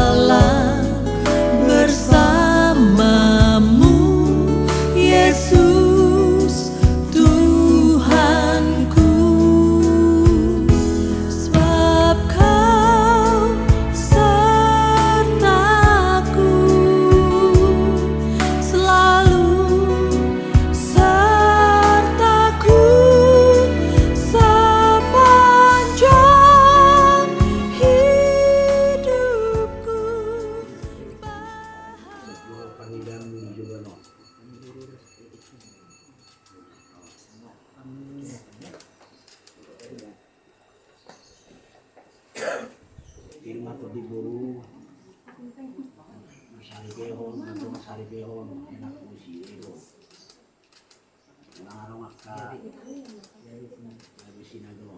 berjalan bersamamu, Yesus Tuhanku, sebab Kau sertaku, selalu sertaku sepanjang hidupku. Irma to di buru masari behon atau masari behon enak musi itu nang maka lagi sinago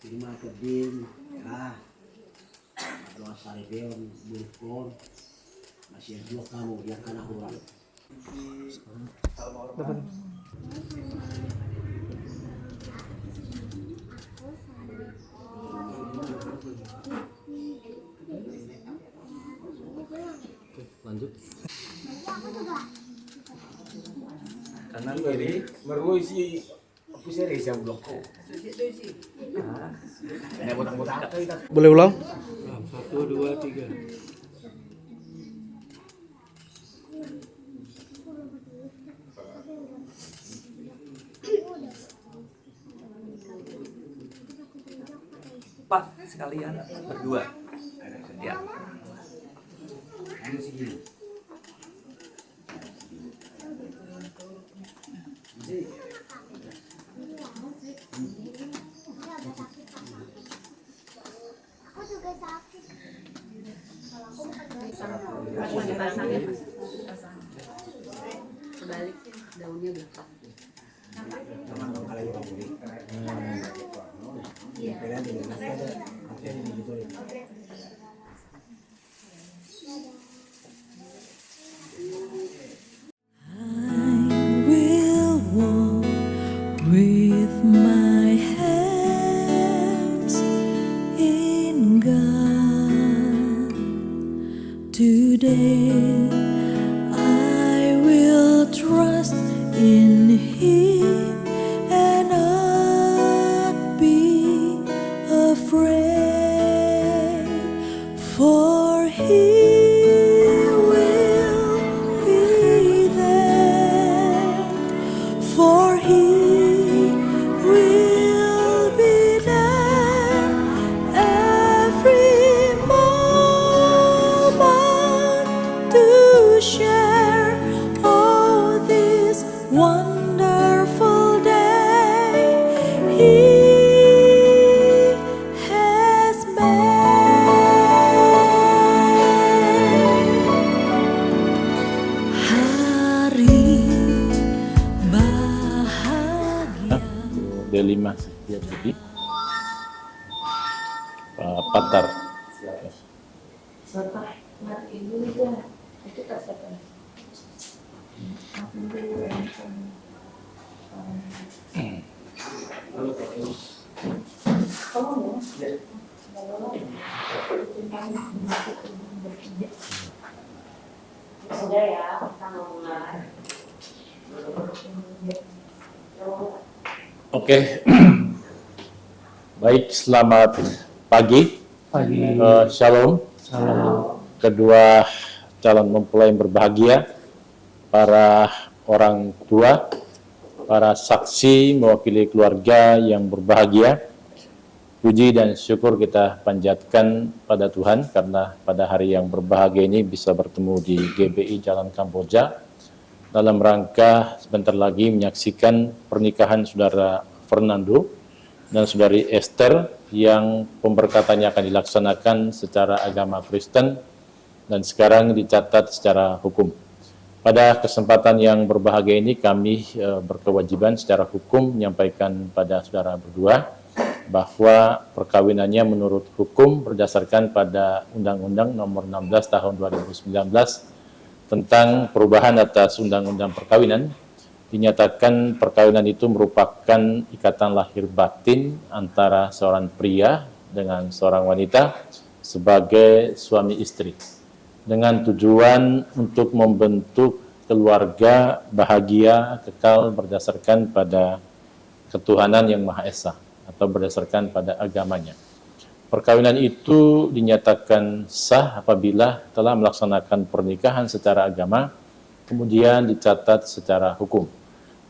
Irma to din ya atau masari behon bulkon masih dua kamu yang kana kurang Lanjut. Kanan kiri, meru si aku seri siang blokku. Ini butang-butang kita. Boleh ulang? 1, 2, 3. Pak, sekalian berdua. Ya. Sebalik daunnya belakang. I will walk with my hands in God. Today I will trust in Him and not be afraid, for He will be there, for He will be there every moment to share all this wonderful day He has made. Hari bahagia. Delima Setia Budi, Pak Patar. Bapak, mari ibu udah. Itu tak siapa. Sudah ya, kita mau mulai. Oke, baik, selamat pagi. Shalom. Kedua calon mempelai yang berbahagia, para orang tua, para saksi mewakili keluarga yang berbahagia. Puji dan syukur kita panjatkan pada Tuhan karena pada hari yang berbahagia ini bisa bertemu di GBI Jalan Kamboja dalam rangka sebentar lagi menyaksikan pernikahan saudara Fernando dan saudari Esther yang pemberkatannya akan dilaksanakan secara agama Kristen dan sekarang dicatat secara hukum. Pada kesempatan yang berbahagia ini kami berkewajiban secara hukum menyampaikan pada saudara berdua bahwa perkawinannya menurut hukum berdasarkan pada Undang-Undang Nomor 16 Tahun 2019 tentang perubahan atas Undang-Undang Perkawinan, dinyatakan perkawinan itu merupakan ikatan lahir batin antara seorang pria dengan seorang wanita sebagai suami istri dengan tujuan untuk membentuk keluarga bahagia kekal berdasarkan pada ketuhanan yang Maha Esa atau berdasarkan pada agamanya. Perkawinan itu dinyatakan sah apabila telah melaksanakan pernikahan secara agama, kemudian dicatat secara hukum.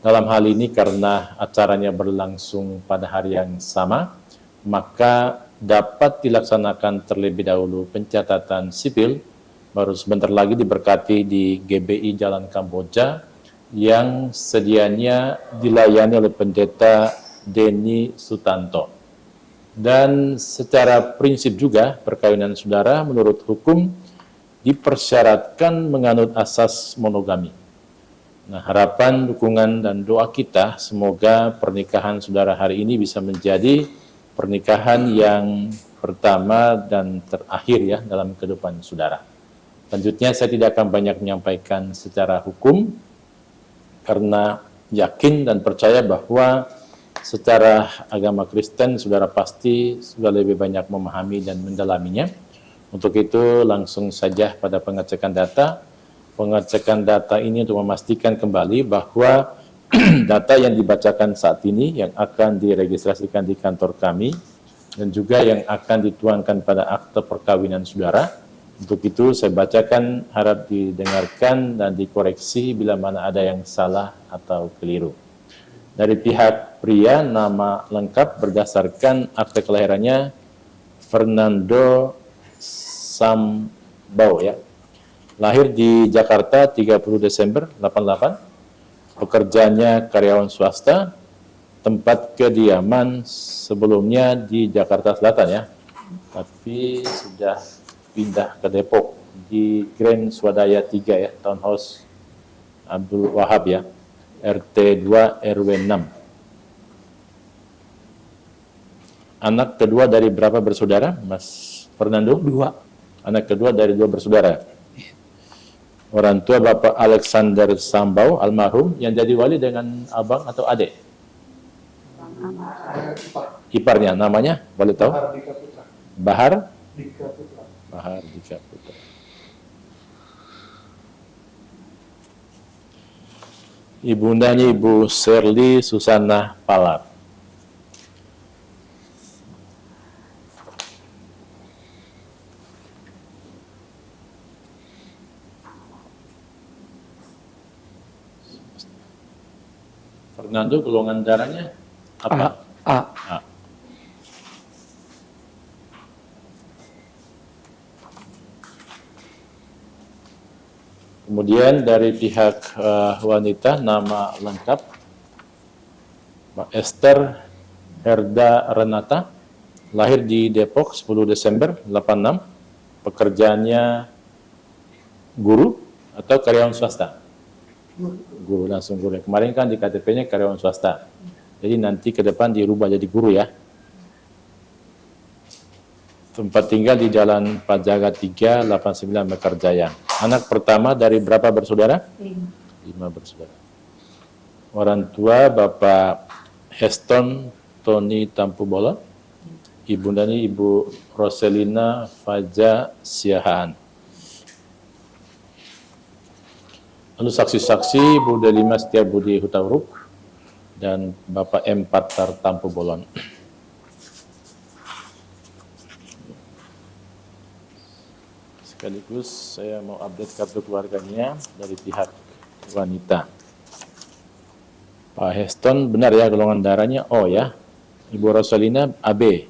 Dalam hal ini karena acaranya berlangsung pada hari yang sama, maka dapat dilaksanakan terlebih dahulu pencatatan sipil, baru sebentar lagi diberkati di GBI Jalan Kamboja yang sedianya dilayani oleh Pendeta Denny Sutanto. Dan secara prinsip juga perkawinan saudara menurut hukum dipersyaratkan menganut asas monogami. Nah, harapan, dukungan, dan doa kita semoga pernikahan saudara hari ini bisa menjadi pernikahan yang pertama dan terakhir ya dalam kehidupan saudara. Selanjutnya saya tidak akan banyak menyampaikan secara hukum karena yakin dan percaya bahwa secara agama Kristen, saudara pasti sudah lebih banyak memahami dan mendalaminya. Untuk itu, langsung saja pada pengecekan data. Pengecekan data ini untuk memastikan kembali bahwa data yang dibacakan saat ini, yang akan diregistrasikan di kantor kami, dan juga yang akan dituangkan pada akte perkawinan saudara. Untuk itu, saya bacakan, harap didengarkan dan dikoreksi bila mana ada yang salah atau keliru. Dari pihak pria, nama lengkap berdasarkan akte kelahirannya Fernando Sambau ya. Lahir di Jakarta 30 Desember 88. Pekerjaannya karyawan swasta. Tempat kediaman sebelumnya di Jakarta Selatan ya. Tapi sudah pindah ke Depok di Grand Swadaya 3 ya, Townhouse Abdul Wahab ya. RT 2 RW 6. Anak kedua dari berapa bersaudara, Mas Fernando? 2. Anak kedua dari 2 bersaudara. Orang tua Bapak Alexander Sambau, almarhum, yang jadi wali dengan abang atau adik? Iparnya, namanya? Boleh tahu? Bahar Dika Putra. Bahar Dika Putra. Ibundanya Ibu Serly Susana Palar. Fernando, golongan darahnya apa? A. Kemudian dari pihak wanita, nama lengkap Mbak Esther Herda Renata, lahir di Depok 10 Desember 86, pekerjaannya guru atau karyawan swasta? Guru, langsung guru. Kemarin kan di KTP-nya karyawan swasta, jadi nanti ke depan dirubah jadi guru ya. Tempat tinggal di Jalan Pajaga 3, 89 Mekarjaya. Anak pertama dari berapa bersaudara? 5 bersaudara. Orang tua Bapak Heston Tony Tampubolon. Ibundanya Ibu Roselina Faja Siahaan. Lalu saksi-saksi Bu Delima Setiabudi Hutauruk dan Bapak M. Patar Tampubolon. Sekaligus saya mau update kartu keluarganya dari pihak wanita. Pak Heston benar ya, golongan darahnya O ya. Ibu Rosalina AB.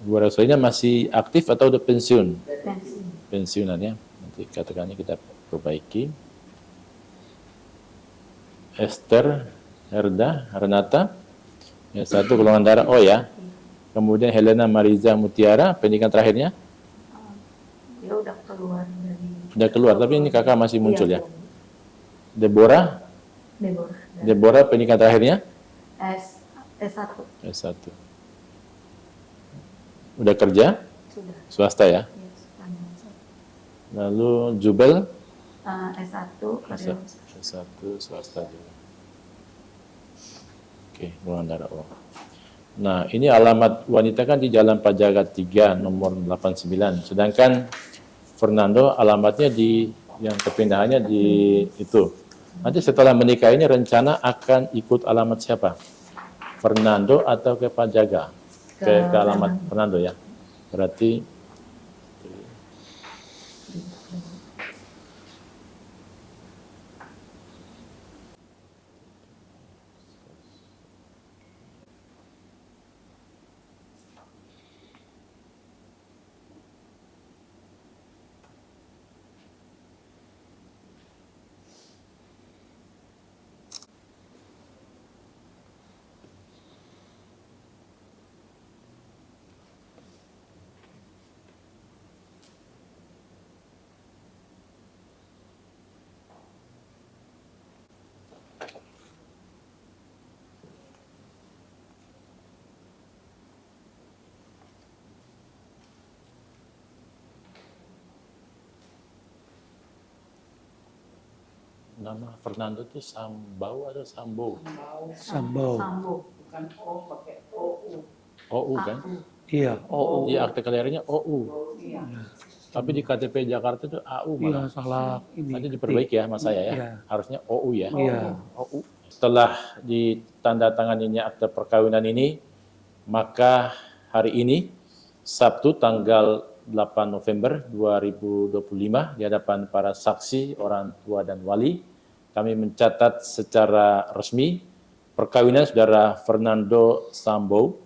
Ibu Rosalina masih aktif atau udah pensiun? Pensiunan ya. Nanti katakannya kita perbaiki. Esther Herda Renata. Ya, satu golongan darah O ya. Kemudian Helena Mariza Mutiara, pendidikan terakhirnya? Dia udah keluar dari. Udah keluar, tapi ini kakak masih muncul ya. Deborah. Deborah, pendidikan terakhirnya? S1. S1. Udah kerja? Sudah. Swasta ya? Yes, panjang. Lalu Jubel? S1 karyawan. S1 swasta juga. Oke, golongan darah O. Nah, ini alamat wanita kan di Jalan Pajagat 3 nomor 89. Sedangkan Fernando alamatnya di yang kepindahannya di itu. Nanti setelah menikah ini rencana akan ikut alamat siapa? Fernando atau ke Pajaga? Ke alamat Fernando ya. Berarti nama Fernando itu Sambau atau Sambo? Sambau. Bukan O, pakai OU. OU kan? Iya, OU. Di akte kelahirannya OU. Iya. Tapi di KTP Jakarta itu AU malah. Iya, salah ini. Nanti diperbaiki ya mas saya ya. Iya. Harusnya OU ya. Iya. OU. Setelah ditandatanganinya akte perkawinan ini, maka hari ini Sabtu tanggal 8 November 2025 di hadapan para saksi, orang tua dan wali, kami mencatat secara resmi perkawinan saudara Fernando Sambo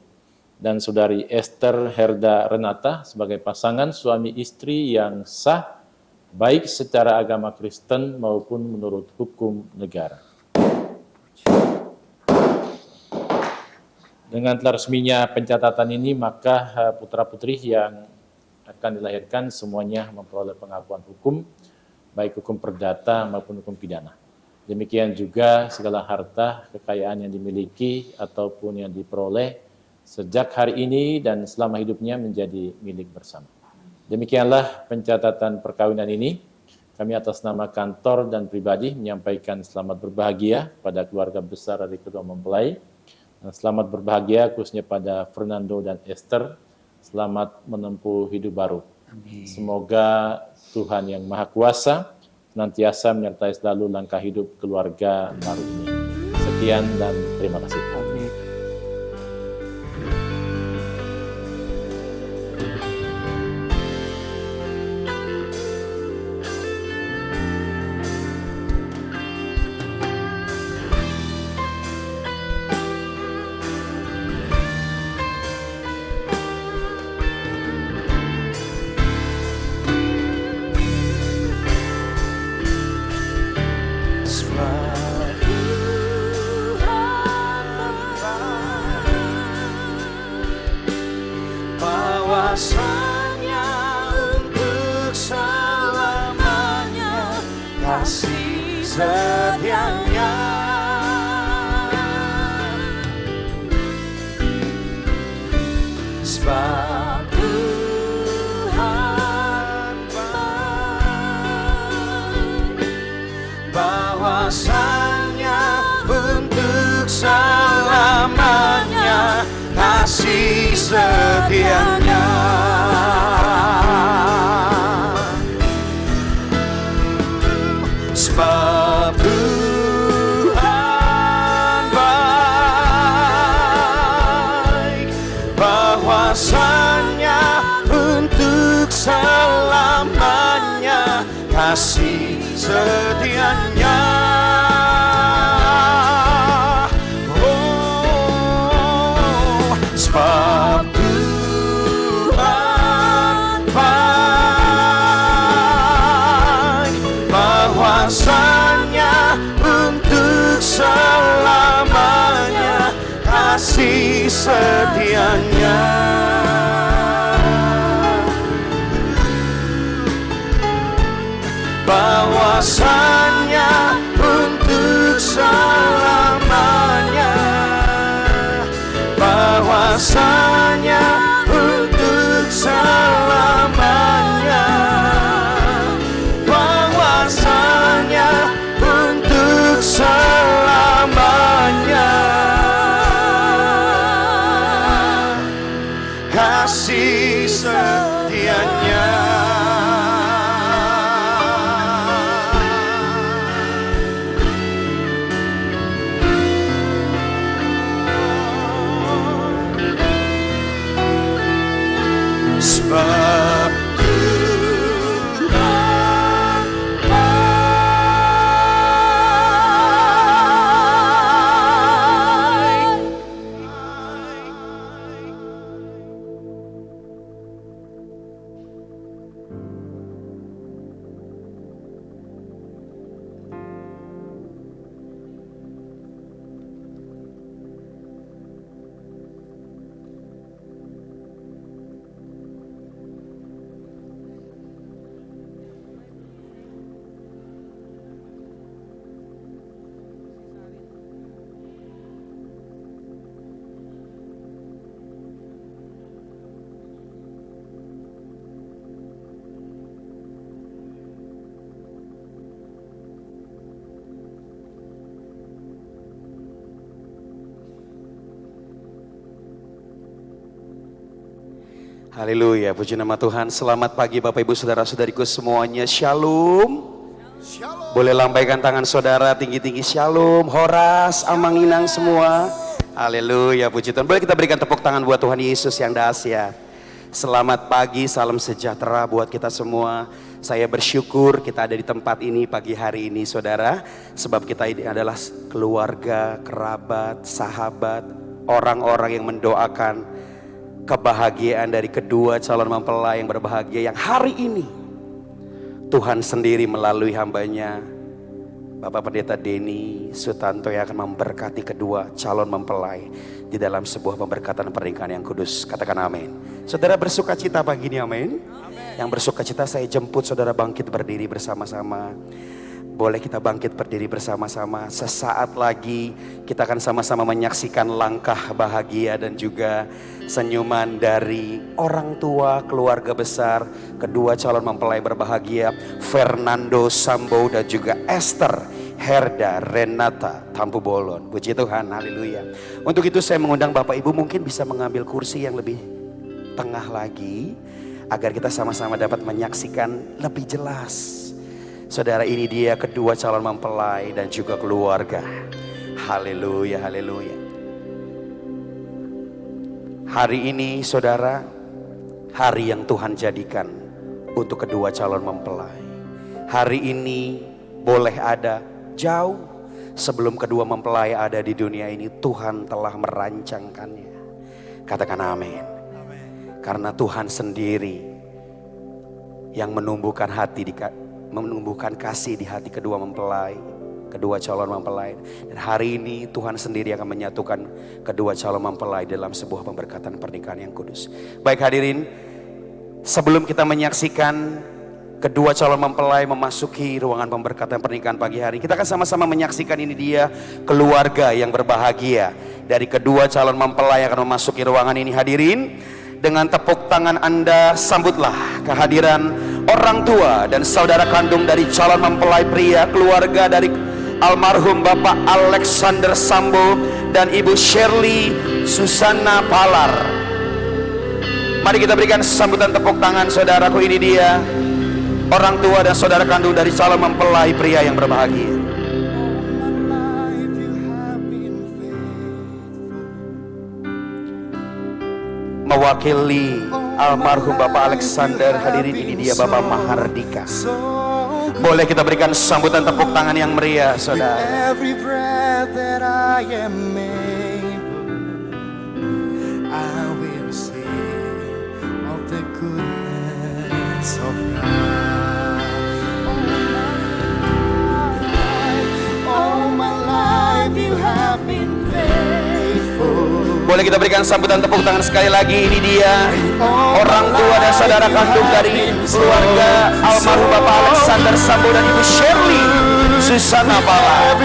dan saudari Esther Herda Renata sebagai pasangan suami istri yang sah baik secara agama Kristen maupun menurut hukum negara. Dengan telah resminya pencatatan ini, maka putra-putri yang akan dilahirkan semuanya memperoleh pengakuan hukum, baik hukum perdata maupun hukum pidana. Demikian juga segala harta, kekayaan yang dimiliki ataupun yang diperoleh sejak hari ini dan selama hidupnya menjadi milik bersama. Demikianlah pencatatan perkawinan ini. Kami atas nama kantor dan pribadi menyampaikan selamat berbahagia pada keluarga besar dari kedua mempelai. Dan selamat berbahagia khususnya pada Fernando dan Esther. Selamat menempuh hidup baru. Amin. Semoga Tuhan yang Maha Kuasa senantiasa menyertai selalu langkah hidup keluarga baru ini. Sekian dan terima kasih. Amin. Bahwasanya untuk selamanya kasih setianya, sebab Tuhan bahwasanya untuk selamanya kasih setianya. Sebab Tuhan baik, bahwasanya untuk selamanya kasih setianya. Sebab Tuhan baik, bahwasanya untuk selamanya kasih setianya. Bahwasanya untuk selamanya, bahwasanya untuk selamanya, bahwasanya untuk selamanya. Haleluya, puji nama Tuhan. Selamat pagi Bapak Ibu Saudara-saudariku semuanya. Shalom. Boleh lambaikan tangan saudara tinggi-tinggi. Shalom, Horas, Amanginang semua. Haleluya, puji Tuhan. Boleh kita berikan tepuk tangan buat Tuhan Yesus yang dahsyat. Selamat pagi, salam sejahtera buat kita semua. Saya bersyukur kita ada di tempat ini pagi hari ini saudara. Sebab kita ini adalah keluarga, kerabat, sahabat, orang-orang yang mendoakan kebahagiaan dari kedua calon mempelai yang berbahagia yang hari ini Tuhan sendiri melalui hambanya Bapak Pendeta Denny Sutanto yang akan memberkati kedua calon mempelai di dalam sebuah pemberkatan pernikahan yang kudus. Katakan amin. Saudara bersuka cita pagi ini, amin. Yang bersuka cita saya jemput saudara bangkit berdiri bersama-sama. Boleh kita bangkit berdiri bersama-sama. Sesaat lagi kita akan sama-sama menyaksikan langkah bahagia dan juga senyuman dari orang tua keluarga besar kedua calon mempelai berbahagia, Fernando Sambo dan juga Esther Herda Renata Tampu Bolon. Puji Tuhan, haleluya. Untuk itu saya mengundang Bapak Ibu mungkin bisa mengambil kursi yang lebih tengah lagi agar kita sama-sama dapat menyaksikan lebih jelas. Saudara, ini dia kedua calon mempelai dan juga keluarga. Haleluya, haleluya. Hari ini saudara, hari yang Tuhan jadikan untuk kedua calon mempelai. Hari ini boleh ada jauh sebelum kedua mempelai ada di dunia ini, Tuhan telah merancangkannya. Katakan amin. Karena Tuhan sendiri yang menumbuhkan kasih di hati kedua mempelai, kedua calon mempelai. Dan hari ini Tuhan sendiri akan menyatukan kedua calon mempelai dalam sebuah pemberkatan pernikahan yang kudus. Baik hadirin, sebelum kita menyaksikan kedua calon mempelai memasuki ruangan pemberkatan pernikahan pagi hari, kita akan sama-sama menyaksikan ini dia keluarga yang berbahagia dari kedua calon mempelai yang akan memasuki ruangan ini. Hadirin, dengan tepuk tangan Anda sambutlah kehadiran orang tua dan saudara kandung dari calon mempelai pria, keluarga dari almarhum Bapak Alexander Sambo dan Ibu Shirley Susana Palar. Mari kita berikan sambutan tepuk tangan saudaraku. Ini dia orang tua dan saudara kandung dari calon mempelai pria yang berbahagia. Mewakili almarhum Bapak Alexander, hadirin ini dia Bapak Mahardika. Boleh kita berikan sambutan tepuk tangan yang meriah saudara. Every breath that I am able, I will sing of the goodness of God. All my life you have been faithful. Boleh kita berikan sambutan tepuk tangan sekali lagi. Ini dia orang tua dan saudara kandung dari keluarga almarhum Bapak Alexander Sambo dan Ibu Shirley Susana Palar.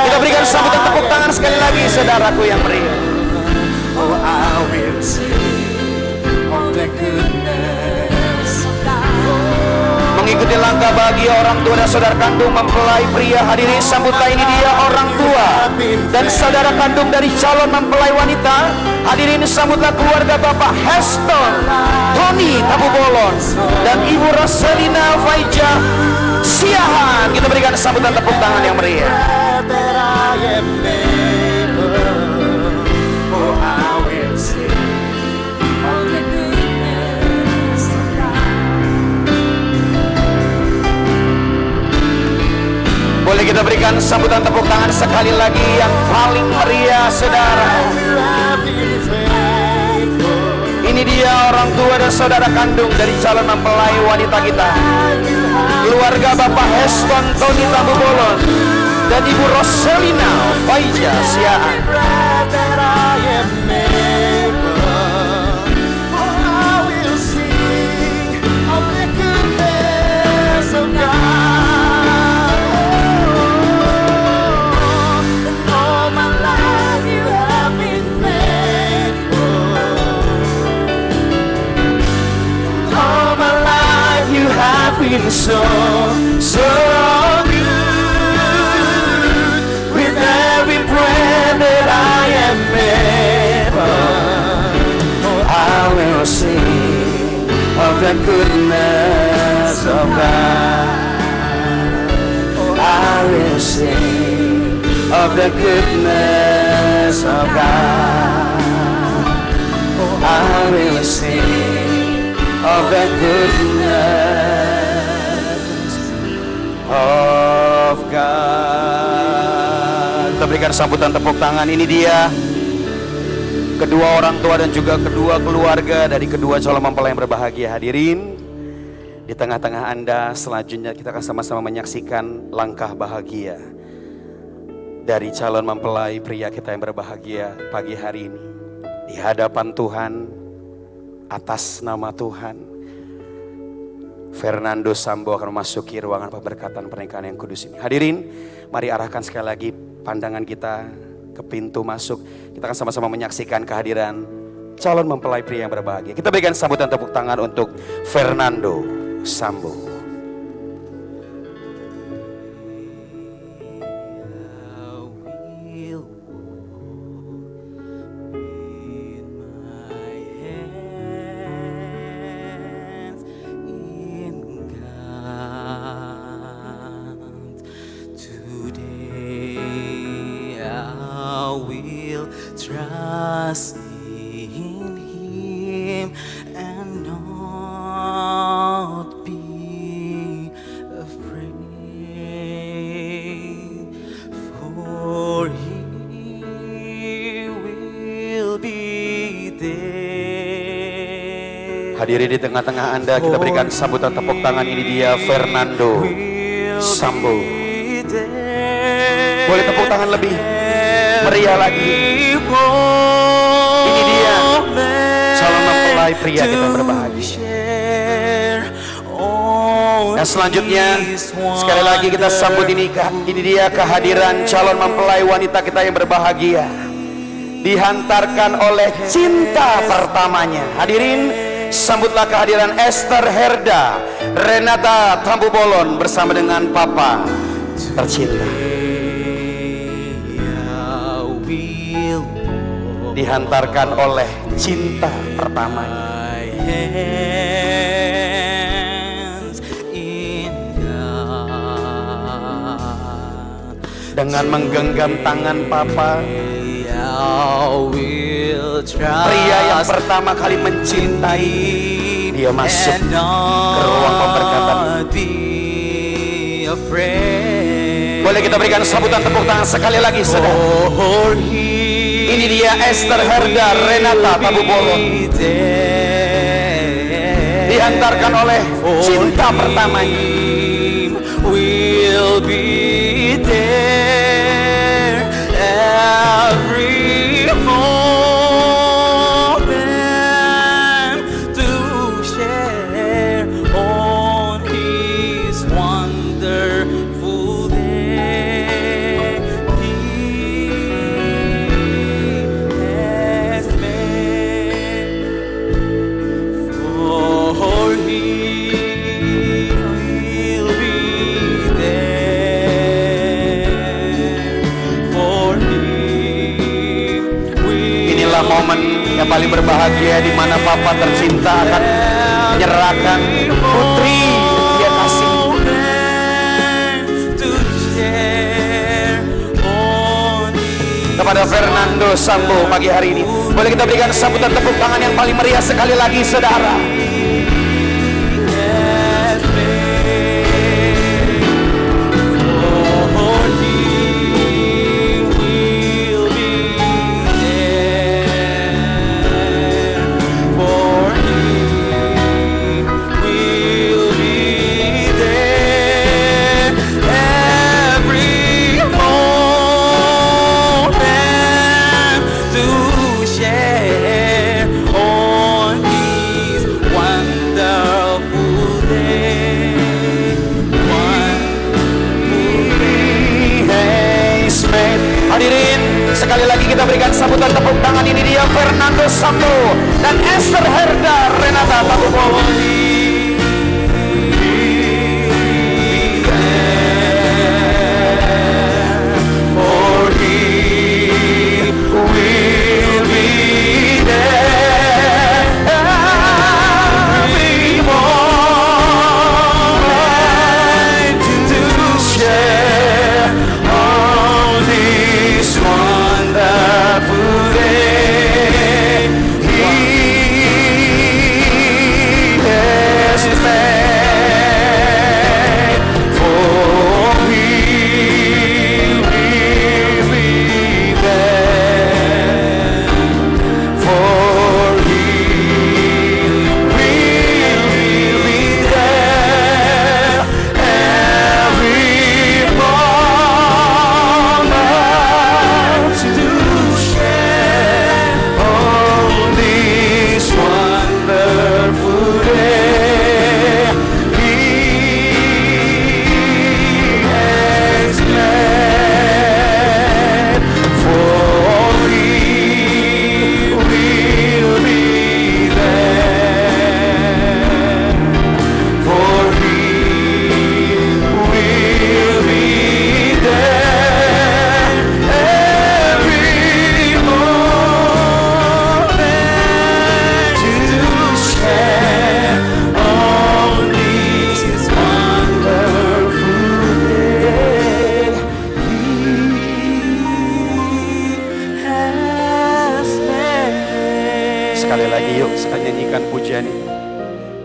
Kita berikan sambutan tepuk tangan sekali lagi saudaraku yang meriah. Oh, I will sing of the goodness of God. Mengikuti langkah bagi orang tua dan saudara kandung mempelai pria, hadirin sambutlah ini dia orang tua dan saudara kandung dari calon mempelai wanita. Hadirin sambutlah keluarga Bapak Heston Tony Tampu Bolon dan Ibu Roselina Faija Siahan. Kita berikan sambutan tepuk tangan yang meriah. Boleh kita berikan sambutan tepuk tangan sekali lagi yang paling meriah saudara. Ini dia orang tua dan saudara kandung dari calon mempelai wanita kita, keluarga Bapak Heston Tony Tampu Bolon dan Ibu Roselina Faija Siahan. So good with every breath that I am able. Oh, I will sing the goodness of God. Oh, I will sing of the goodness of God. Oh, I will sing of the goodness of God. Kita berikan sambutan tepuk tangan. Ini dia kedua orang tua dan juga kedua keluarga dari kedua calon mempelai yang berbahagia. Hadirin, di tengah-tengah Anda selanjutnya kita akan sama-sama menyaksikan langkah bahagia dari calon mempelai pria kita yang berbahagia pagi hari ini. Di hadapan Tuhan, atas nama Tuhan, Fernando Sambo akan memasuki ruangan pemberkatan pernikahan yang kudus ini. Hadirin, mari arahkan sekali lagi pandangan kita ke pintu masuk. Kita akan sama-sama menyaksikan kehadiran calon mempelai pria yang berbahagia. Kita berikan sambutan tepuk tangan untuk Fernando Sambo. Trust in Him and not be afraid, for He will be there. Hadirin di tengah-tengah Anda, kita berikan sambutan tepuk tangan. Ini dia Fernando Sambo. Boleh tepuk tangan lebih meriah lagi. Ini dia calon mempelai pria kita yang berbahagia. Dan selanjutnya sekali lagi kita sambut ini dia kehadiran calon mempelai wanita kita yang berbahagia, dihantarkan oleh cinta pertamanya. Hadirin, sambutlah kehadiran Esther Herda Renata Tambubolon bersama dengan Papa tercinta. Dihantarkan oleh cinta pertamanya. Dengan menggenggam tangan Papa, pria yang pertama kali mencintai, dia masuk ke ruang pemberkatan. Boleh kita berikan sambutan tepuk tangan sekali lagi, saudara. Ini dia Esther Herda Renata Tambubolon, dihantarkan oleh cinta pertamanya. Will be there every moment to share on His wonderful day He has made. For He will be momen yang paling berbahagia di mana Papa tercinta akan menyerahkan putri dia kasih kepada Fernando Sambo pagi hari ini. Boleh kita berikan sambutan tepuk tangan yang paling meriah sekali lagi, saudara. Sekali lagi kita berikan sambutan tepuk tangan. Ini dia Fernando Sambo dan Esther Herda Renata Tambubolon. For He will be there every moment.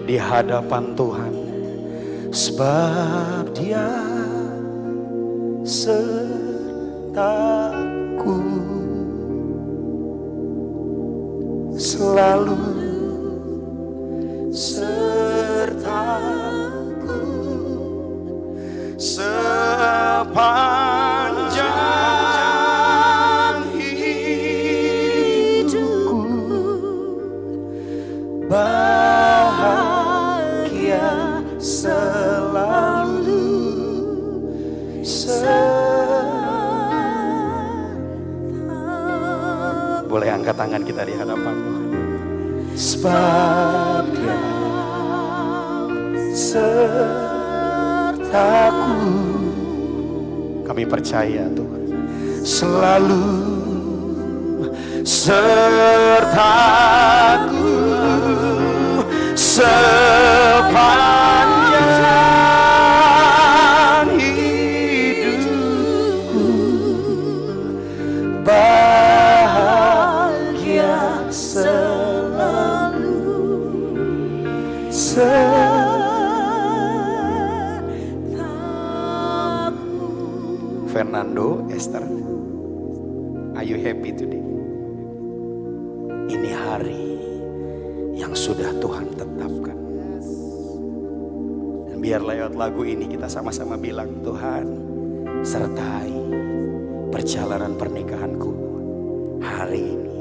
di hadapan Tuhan, sebab Dia sertaku, selalu sertaku sepanjang hidupku, bahagia selalu sertaku. Boleh angkat tangan kita di hadapan Tuhan. Sebab Dia sertaku, kami percaya Tuhan selalu sertaku sepanjang hidupku, bahagia selalu Fernando, Esther, are you happy today? Ini hari yang sudah Tuhan tetapkan. Dan biar lewat lagu ini kita sama-sama bilang, Tuhan sertai perjalanan pernikahanku hari ini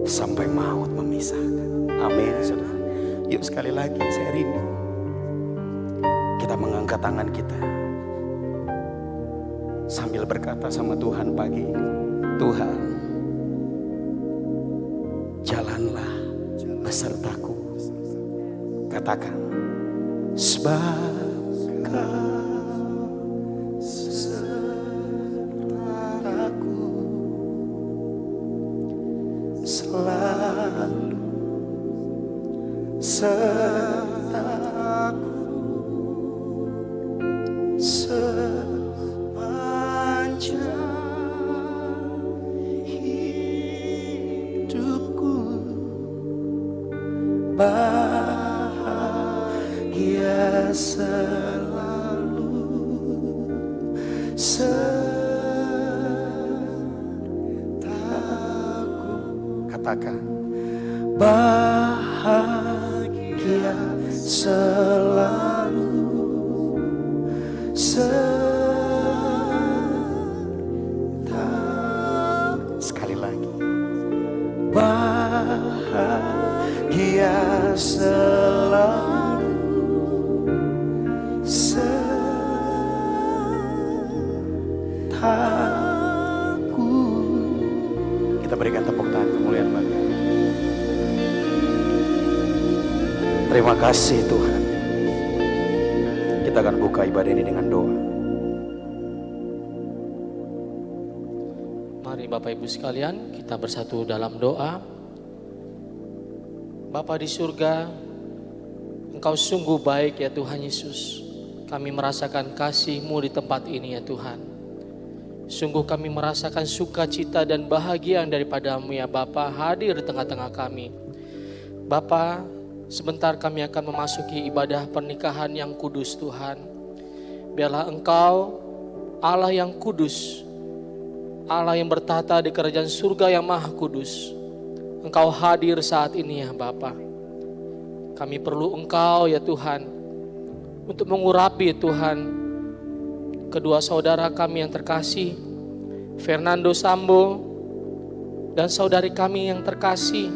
sampai maut memisahkan. Amin, saudara. Yuk sekali lagi saya rindu kita mengangkat tangan kita sambil berkata sama Tuhan pagi ini, Tuhan, jalanlah besertaku. Katakan, sebab Kau sertaku, selalu sertaku sepanjang hidupku, bahagia selalu sertaku. Katakan, bahagia selalu sertaku. Sekali lagi, bahagia selalu sertaku. Kita berikan tepuk tangan kemuliaan bagi. Terima kasih Tuhan. Kita akan buka ibadah ini dengan doa. Mari Bapak Ibu sekalian, kita bersatu dalam doa. Bapa di surga, Engkau sungguh baik ya Tuhan Yesus. Kami merasakan kasih-Mu di tempat ini ya Tuhan. Sungguh kami merasakan sukacita dan bahagia daripada-Mu ya Bapa hadir di tengah-tengah kami. Bapa, sebentar kami akan memasuki ibadah pernikahan yang kudus Tuhan. Biarlah Engkau, Allah yang kudus, Allah yang bertata di kerajaan surga yang maha kudus, Engkau hadir saat ini ya Bapa. Kami perlu Engkau ya Tuhan, untuk mengurapi Tuhan kedua saudara kami yang terkasih, Fernando Sambo, dan saudari kami yang terkasih,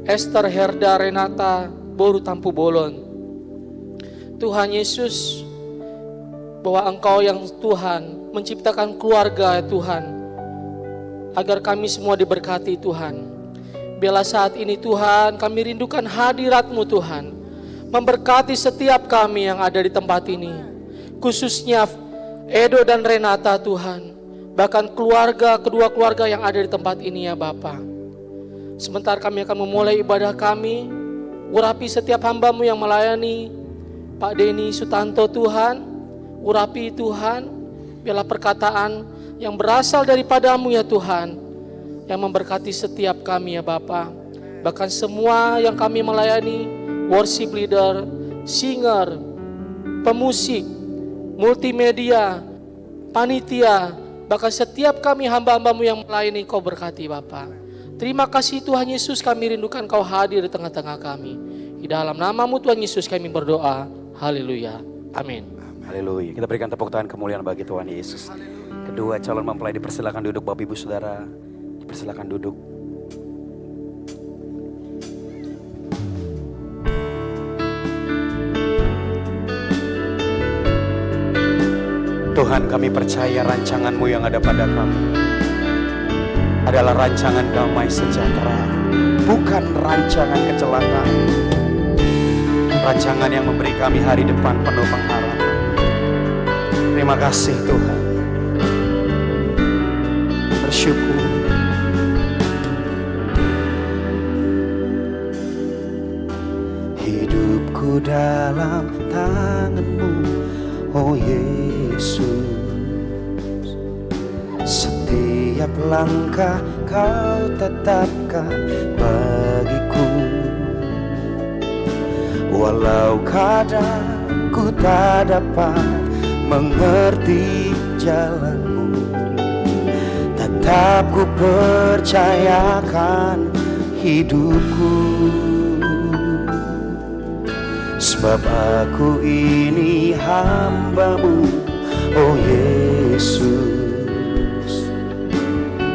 Esther Herda Renata Boru Tampu Bolon. Tuhan Yesus, bahwa Engkau yang Tuhan menciptakan keluarga ya Tuhan, agar kami semua diberkati Tuhan. Biarlah saat ini Tuhan kami rindukan hadirat-Mu Tuhan, memberkati setiap kami yang ada di tempat ini, khususnya Edo dan Renata Tuhan, bahkan kedua keluarga yang ada di tempat ini ya Bapa. Sebentar kami akan memulai ibadah kami, urapi setiap hamba-Mu yang melayani, Pak Denny Sutanto Tuhan, urapi Tuhan, biarlah perkataan yang berasal daripada-Mu ya Tuhan, yang memberkati setiap kami ya Bapa. Bahkan semua yang kami melayani, worship leader, singer, pemusik, multimedia, panitia, bahkan setiap kami hamba-hambamu yang melayani Kau berkati Bapa. Terima kasih Tuhan Yesus, kami rindukan Kau hadir di tengah-tengah kami. Di dalam nama-Mu Tuhan Yesus kami berdoa. Haleluya. Amin. Haleluya. Kita berikan tepuk tangan kemuliaan bagi Tuhan Yesus. Kedua calon mempelai dipersilakan duduk, Bapak Ibu Saudara. Dipersilakan duduk. Tuhan, kami percaya rancangan-Mu yang ada pada kami adalah rancangan damai sejahtera, bukan rancangan kecelakaan. Rancangan yang memberi kami hari depan penuh pengharapan. Terima kasih Tuhan. Bersyukur. Hidupku dalam tangan-Mu, oh Yesus. Setiap langkah Kau tetapkan bagiku. Walau kadang ku tak dapat mengerti jalan-Mu, tetap ku percayakan hidupku. Sebab aku ini hamba-Mu, oh Yesus.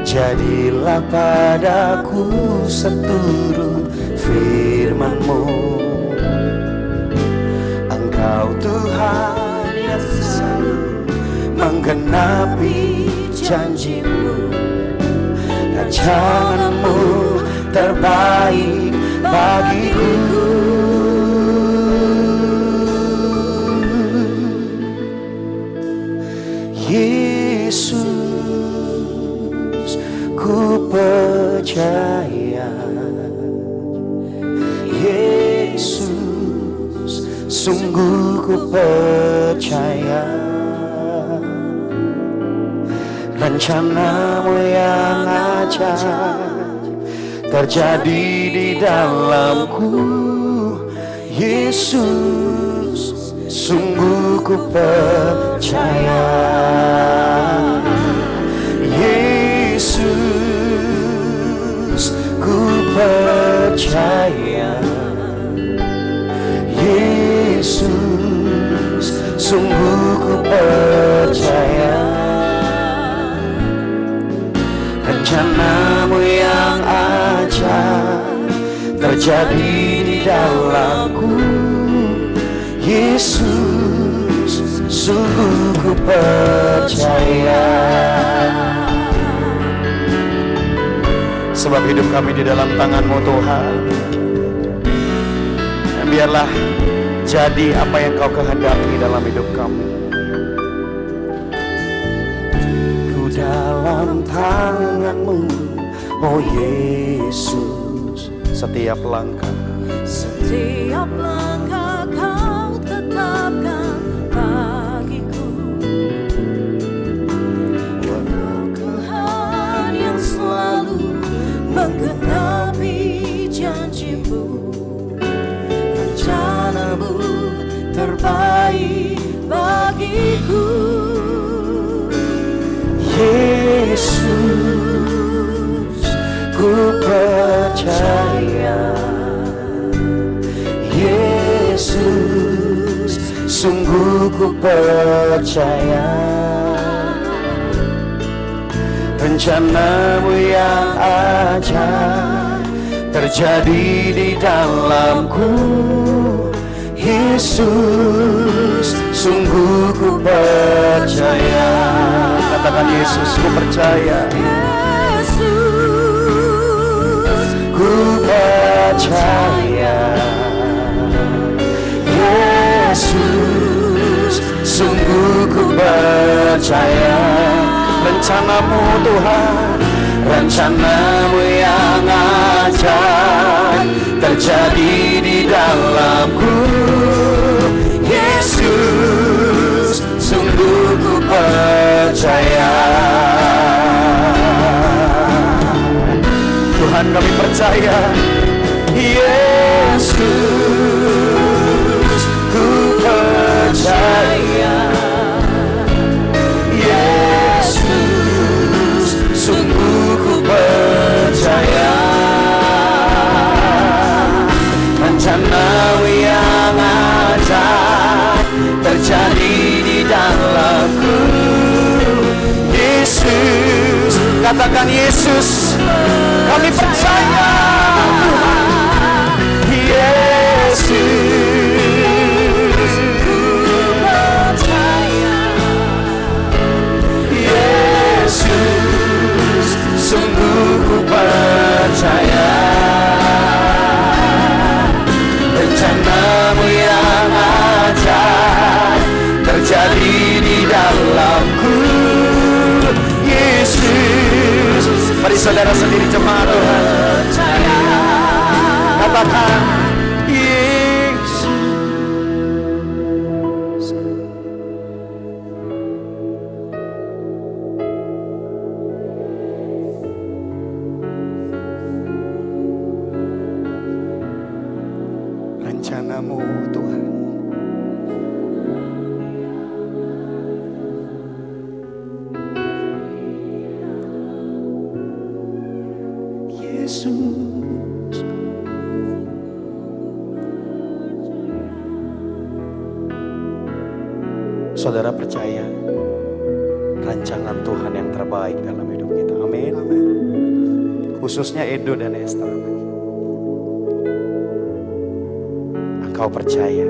Jadilah padaku seturut firman-Mu. Engkau Tuhan yang selalu menggenapi janji-Mu. Rancangan-Mu terbaik bagiku. Yesus, ku percaya. Yesus, sungguh ku percaya. Rencana-Mu yang ajaib terjadi di dalamku. Yesus, sungguh ku percaya. Yesus, ku percaya. Yesus, sungguh ku percaya. Rencana-Mu yang ajaib terjadi di dalamku. Yesus, sungguh ku percaya. Sebab hidup kami di dalam tangan-Mu Tuhan. Dan biarlah jadi apa yang Kau kehendaki dalam hidup kami. Ku dalam tangan-Mu, oh Yesus. Setiap langkah Kau tetapkan bagiku. Tuhan yang selalu menggenapi janji-Mu. Rencana-Mu terbaik bagiku. Yesus, ku percaya. Yesus, sungguh ku percaya. Rencana-Mu yang ajaib terjadi di dalamku. Yesus, sungguh ku percaya. Katakan Yesus, ku percaya. Yesus, Ku percaya. Yesus, sungguh ku percaya. Rencana-Mu Tuhan, rencana-Mu yang ajaib terjadi di dalamku. Yesus, sungguh ku percaya. Tuhan, kami percaya. Yesus, Katakan Yesus, kami percaya Tuhan. Yesus, Yesus, sungguh ku percaya rencanamu yang ajaib terjadi di dalamku. Yesus, mari saudara sendiri jemaat Tuhan, katakan Yesus. Rencanamu Tuhan, Yesus, saudara percaya rancangan Tuhan yang terbaik dalam hidup kita. Amin. Khususnya Edo dan Esther. Engkau percaya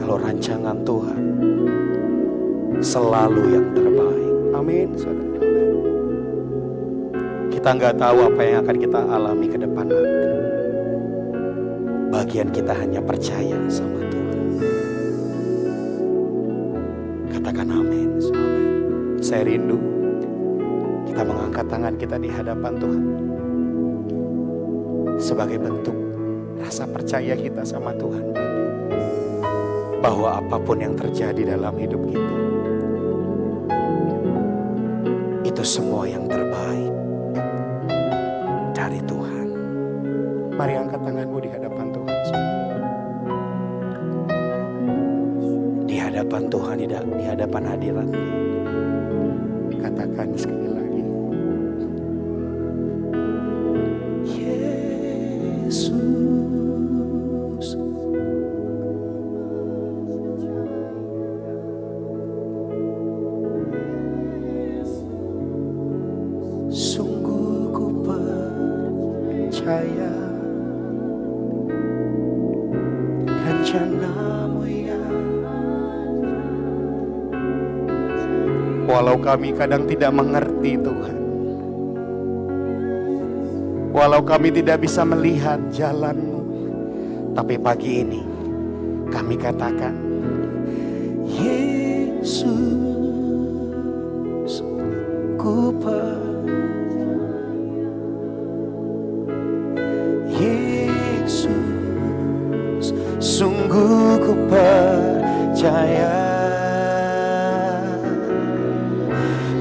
kalau rancangan Tuhan selalu yang terbaik. Amin, saudara. Kita nggak tahu apa yang akan kita alami ke depan nanti. Bagian kita hanya percaya sama Tuhan. Katakan amin. Saya rindu kita mengangkat tangan kita di hadapan Tuhan sebagai bentuk rasa percaya kita sama Tuhan, bahwa apapun yang terjadi dalam hidup kita itu semua yang terbaik dari Tuhan. Mari angkat tanganmu di hadapan Tuhan. Di hadapan Tuhan, di hadapan hadirat-Nya. Katakan sekali lagi, Yesus, sungguh ku percaya rencanamu yang, walau kami kadang tidak mengerti Tuhan, walau kami tidak bisa melihat jalan-Mu, tapi pagi ini kami katakan, Yesus, ku Yesus, sungguh ku percaya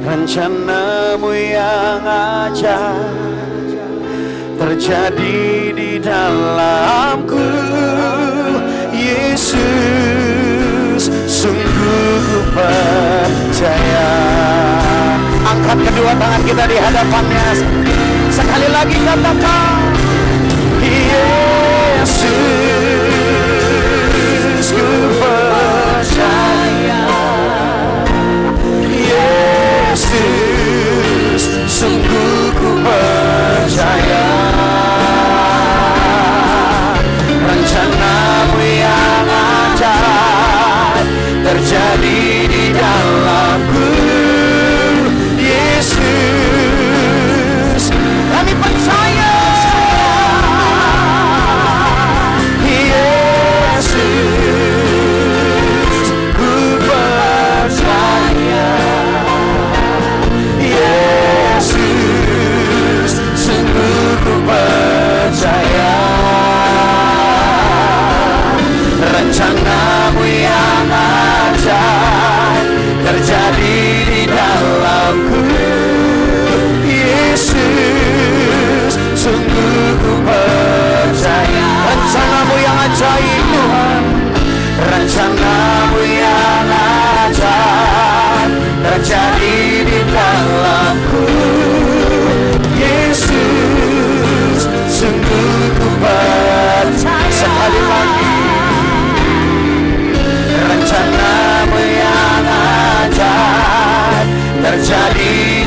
rencana-Mu yang ajaib terjadi di dalamku. Yesus, sungguh ku percaya. Angkat kedua tangan kita di hadapan-Nya. Sekali lagi katakan, Yesus, ku percaya. Yesus, sungguh ku percaya rencana-Mu yang ajaib terjadi di dalamku. Yesus, kami percaya. Yesus, ku percaya. Yesus, sungguh ku percaya rencana-Mu yang ajaib terjadi di dalamku. Yesus, sungguh ku percaya rencana-Mu yang ajaib Tuhan, rencana-Mu yang ajaib terjadi di dalamku. Yesus, sungguh ku percaya. Sekali lagi, rencana-Mu yang ajaib terjadi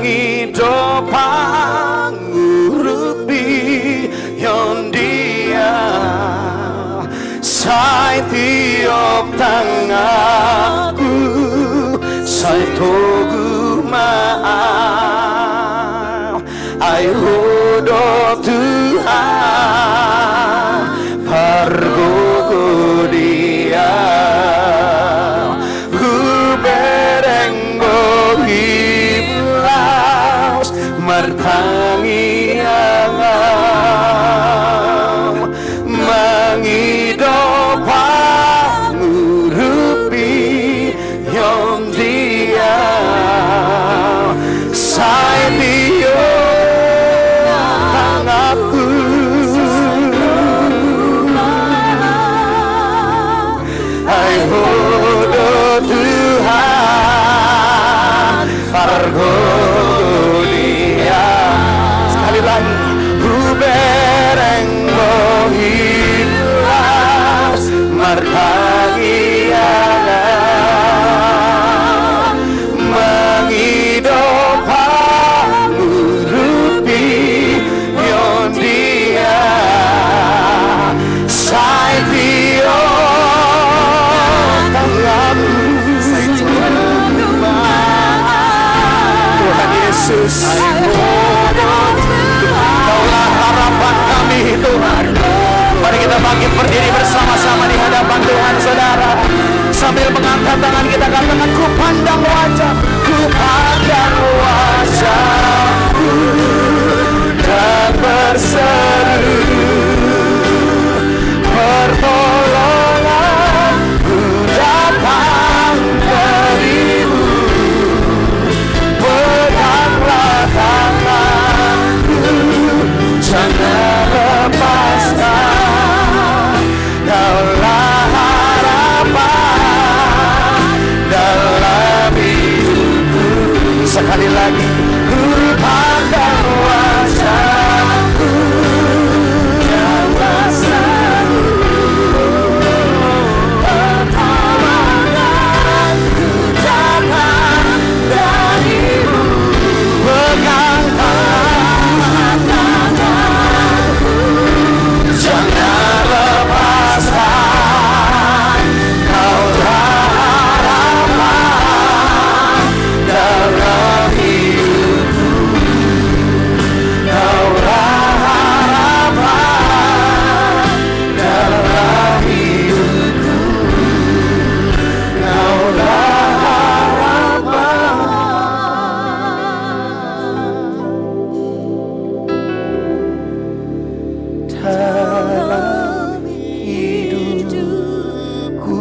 mangido pangurupi yondia sai tiop tangaku sai togu maaf ai hodop Tuhan pargogo dia huberenggo hiblaus martangi angam mangido pangurupi yom dia sai bio tangaku ai hodo Tuhan pargodia sekali lagi huberenggo hiblas martangi angam mangido pangurupi yondia sai bio tangamu Tuhan Yesus, Kaulah harapan kami Tuhan. Mari kita bangkit berdiri bersama-sama di hadapan Tuhan saudara. Sambil mengangkat tangan kita katakan, ku pandang wajahku dan berseru pertolonganku datang darimu. Peganglah tanganku, jangan lepaskan. Kaulah harapan dalam hidupku. Sekali lagi, ku pandang wajahku dan berseru pertolonganku datang darimu. Pegang tanganku, jangan lepaskan. Kaulah harapan dalam hidupku. Kaulah harapan dalam hidupku. Kaulah harapan. Dalam hidupku.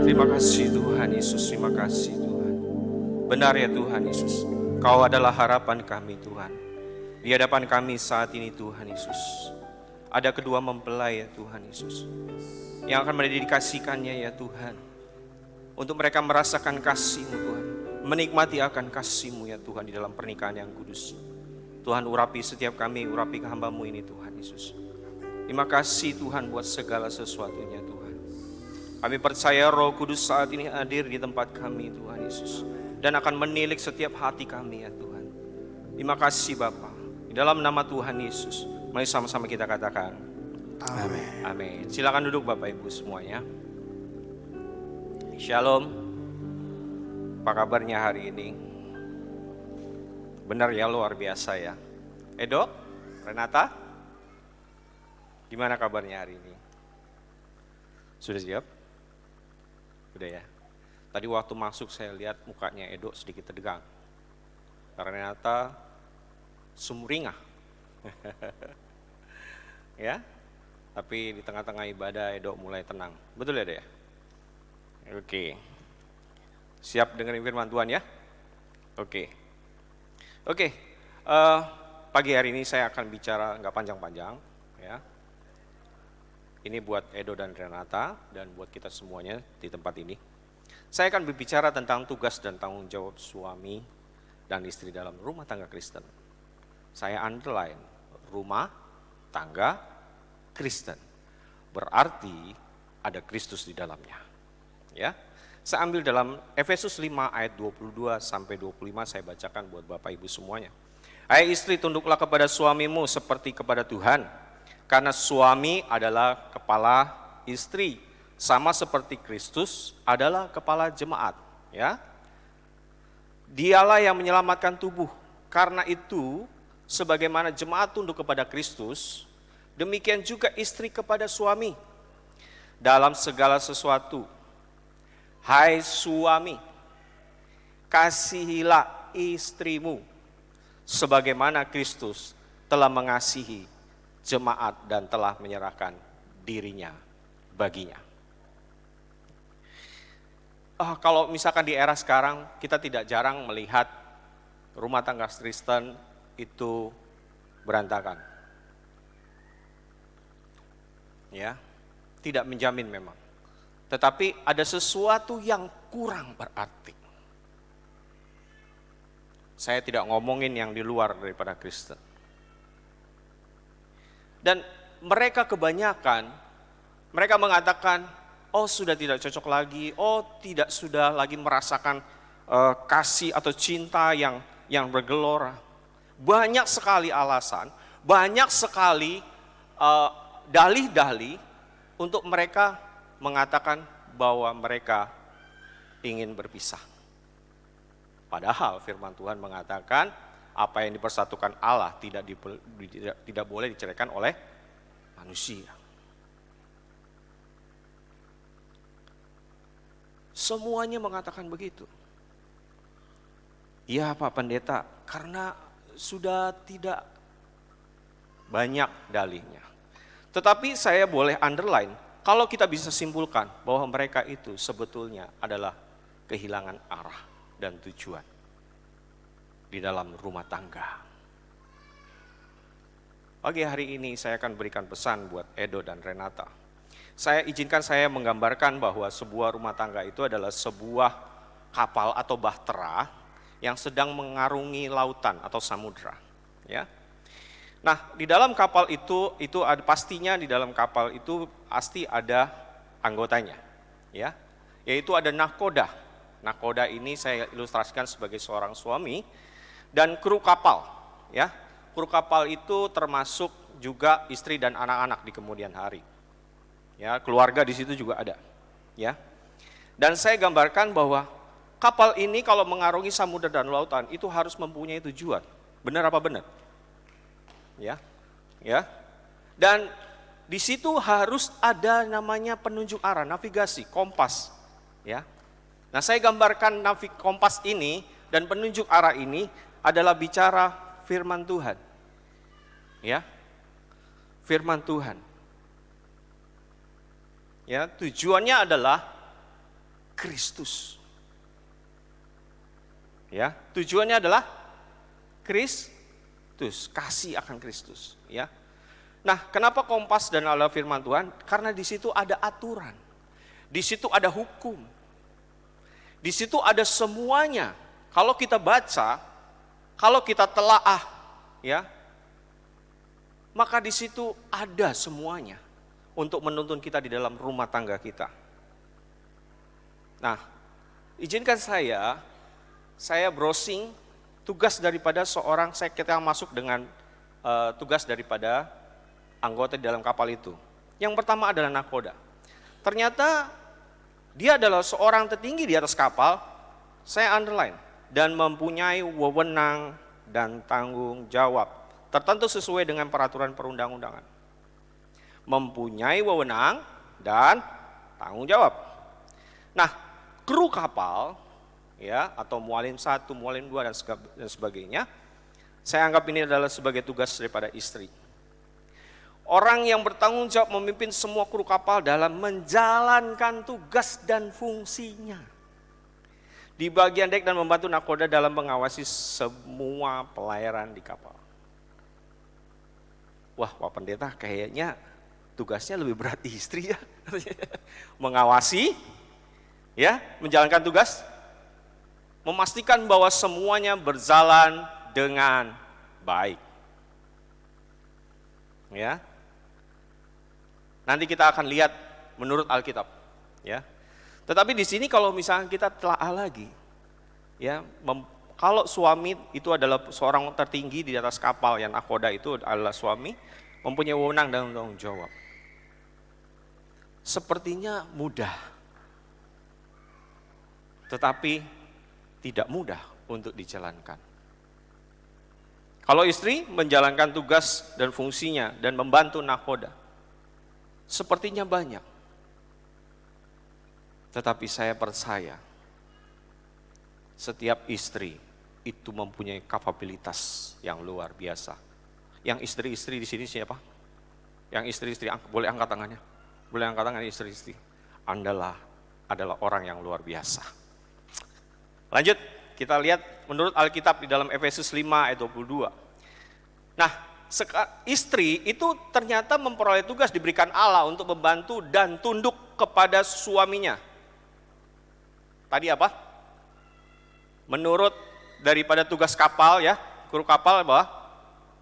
Terima kasih Tuhan Yesus, terima kasih Tuhan. Benar ya Tuhan Yesus, Kau adalah harapan kami Tuhan. Di hadapan kami saat ini Tuhan Yesus, ada kedua mempelai ya Tuhan Yesus, yang akan mendedikasikannya ya Tuhan, untuk mereka merasakan kasih-Mu Tuhan, menikmati akan kasih-Mu ya Tuhan di dalam pernikahan yang kudus. Tuhan urapi setiap kami, urapi hamba-Mu ini Tuhan Yesus. Terima kasih Tuhan buat segala sesuatunya Tuhan. Kami percaya Roh Kudus saat ini hadir di tempat kami Tuhan Yesus, dan akan menilik setiap hati kami ya Tuhan. Terima kasih Bapa. Di dalam nama Tuhan Yesus, mari sama-sama kita katakan amin. Amin. Silakan duduk Bapak Ibu semuanya. Shalom. Apa kabarnya hari ini? Benar ya, luar biasa ya. Edo, Renata, gimana kabarnya hari ini? Sudah siap? Udah ya. Tadi waktu masuk saya lihat mukanya Edo sedikit tegang. Renata sumringah. Ya. Tapi di tengah-tengah ibadah Edo mulai tenang. Betul ya, Edo ya? Oke. Siap dengerin firman Tuhan ya? Oke. Pagi hari ini saya akan bicara nggak panjang-panjang ya. Ini buat Edo dan Renata dan buat kita semuanya di tempat ini. Saya akan berbicara tentang tugas dan tanggung jawab suami dan istri dalam rumah tangga Kristen. Saya underline rumah tangga Kristen. Berarti ada Kristus di dalamnya. Ya. Saya ambil dalam Efesus 5 ayat 22 sampai 25, saya bacakan buat Bapak Ibu semuanya. Hai istri, tunduklah kepada suamimu seperti kepada Tuhan, karena suami adalah kepala istri, sama seperti Kristus adalah kepala jemaat. Ya, Dialah yang menyelamatkan tubuh. Karena itu, sebagaimana jemaat tunduk kepada Kristus, demikian juga istri kepada suami dalam segala sesuatu. Hai suami, kasihilah istrimu sebagaimana Kristus telah mengasihi jemaat dan telah menyerahkan dirinya baginya. Kalau misalkan di era sekarang, kita tidak jarang melihat rumah tangga Kristen itu berantakan. Ya, tidak menjamin memang. Tetapi ada sesuatu yang kurang berarti. Saya tidak ngomongin yang di luar daripada Kristen. Dan mereka kebanyakan, mereka mengatakan, oh sudah tidak cocok lagi, oh tidak sudah lagi merasakan kasih atau cinta yang bergelora. Banyak sekali alasan, banyak sekali dalih-dalih untuk mereka mengatakan bahwa mereka ingin berpisah. Padahal firman Tuhan mengatakan apa yang dipersatukan Allah tidak boleh diceraikan oleh manusia. Semuanya mengatakan begitu. Ya Pak Pendeta, karena sudah tidak banyak dalihnya. Tetapi saya boleh underline, kalau kita bisa simpulkan bahwa mereka itu sebetulnya adalah kehilangan arah dan tujuan di dalam rumah tangga. Pagi hari ini saya akan berikan pesan buat Edo dan Renata. Izinkan saya menggambarkan bahwa sebuah rumah tangga itu adalah sebuah kapal atau bahtera yang sedang mengarungi lautan atau samudra. Ya. Nah, di dalam kapal itu ada, pastinya di dalam kapal itu pasti ada anggotanya, ya, yaitu ada nahkoda. Nahkoda ini saya ilustrasikan sebagai seorang suami dan kru kapal, ya. Kru kapal itu termasuk juga istri dan anak-anak di kemudian hari, ya, keluarga di situ juga ada, ya. Dan saya gambarkan bahwa kapal ini kalau mengarungi samudra dan lautan itu harus mempunyai tujuan. Benar apa benar? Ya, ya, dan di situ harus ada namanya penunjuk arah, navigasi, kompas, ya. Nah, saya gambarkan kompas ini dan penunjuk arah ini adalah bicara firman Tuhan, ya, firman Tuhan, ya. Tujuannya adalah Kristus, ya. Tujuannya adalah Kristus, kasih akan Kristus, ya. Nah, kenapa kompas dan adalah firman Tuhan? Karena di situ ada aturan, di situ ada hukum, di situ ada semuanya. Kalau kita baca, kalau kita telaah, ya, maka di situ ada semuanya untuk menuntun kita di dalam rumah tangga kita. Nah, izinkan saya browsing tugas daripada kita masuk dengan tugas daripada anggota di dalam kapal itu. Yang pertama adalah nahkoda. Ternyata dia adalah seorang tertinggi di atas kapal, saya underline, dan mempunyai wewenang dan tanggung jawab tertentu sesuai dengan peraturan perundang-undangan. Mempunyai wewenang dan tanggung jawab. Nah, kru kapal, ya, atau mualim 1, mualim 2 dan sebagainya, saya anggap ini adalah sebagai tugas daripada istri. Orang yang bertanggung jawab memimpin semua kru kapal dalam menjalankan tugas dan fungsinya di bagian dek dan membantu nahkoda dalam mengawasi semua pelayaran di kapal. Wah, Pak Pendeta, kayaknya tugasnya lebih berat istri, ya. Mengawasi, ya, menjalankan tugas, memastikan bahwa semuanya berjalan dengan baik. Ya. Nanti kita akan lihat menurut Alkitab, ya. Tetapi di sini kalau misalnya kita telaah lagi, ya, kalau suami itu adalah seorang tertinggi di atas kapal, yang nakoda itu adalah suami, mempunyai wewenang dan tanggung jawab. Sepertinya mudah, tetapi tidak mudah untuk dijalankan. Kalau istri menjalankan tugas dan fungsinya dan membantu nakoda, sepertinya banyak. Tetapi saya percaya setiap istri itu mempunyai kapabilitas yang luar biasa. Yang istri-istri di sini siapa? Yang istri-istri boleh angkat tangannya. Boleh angkat tangan istri-istri. Anda adalah orang yang luar biasa. Lanjut, kita lihat menurut Alkitab di dalam Efesus 5 ayat 22. Nah, istri itu ternyata memperoleh tugas diberikan Allah untuk membantu dan tunduk kepada suaminya. Tadi apa? Menurut daripada tugas kapal, ya, kru kapal bahwa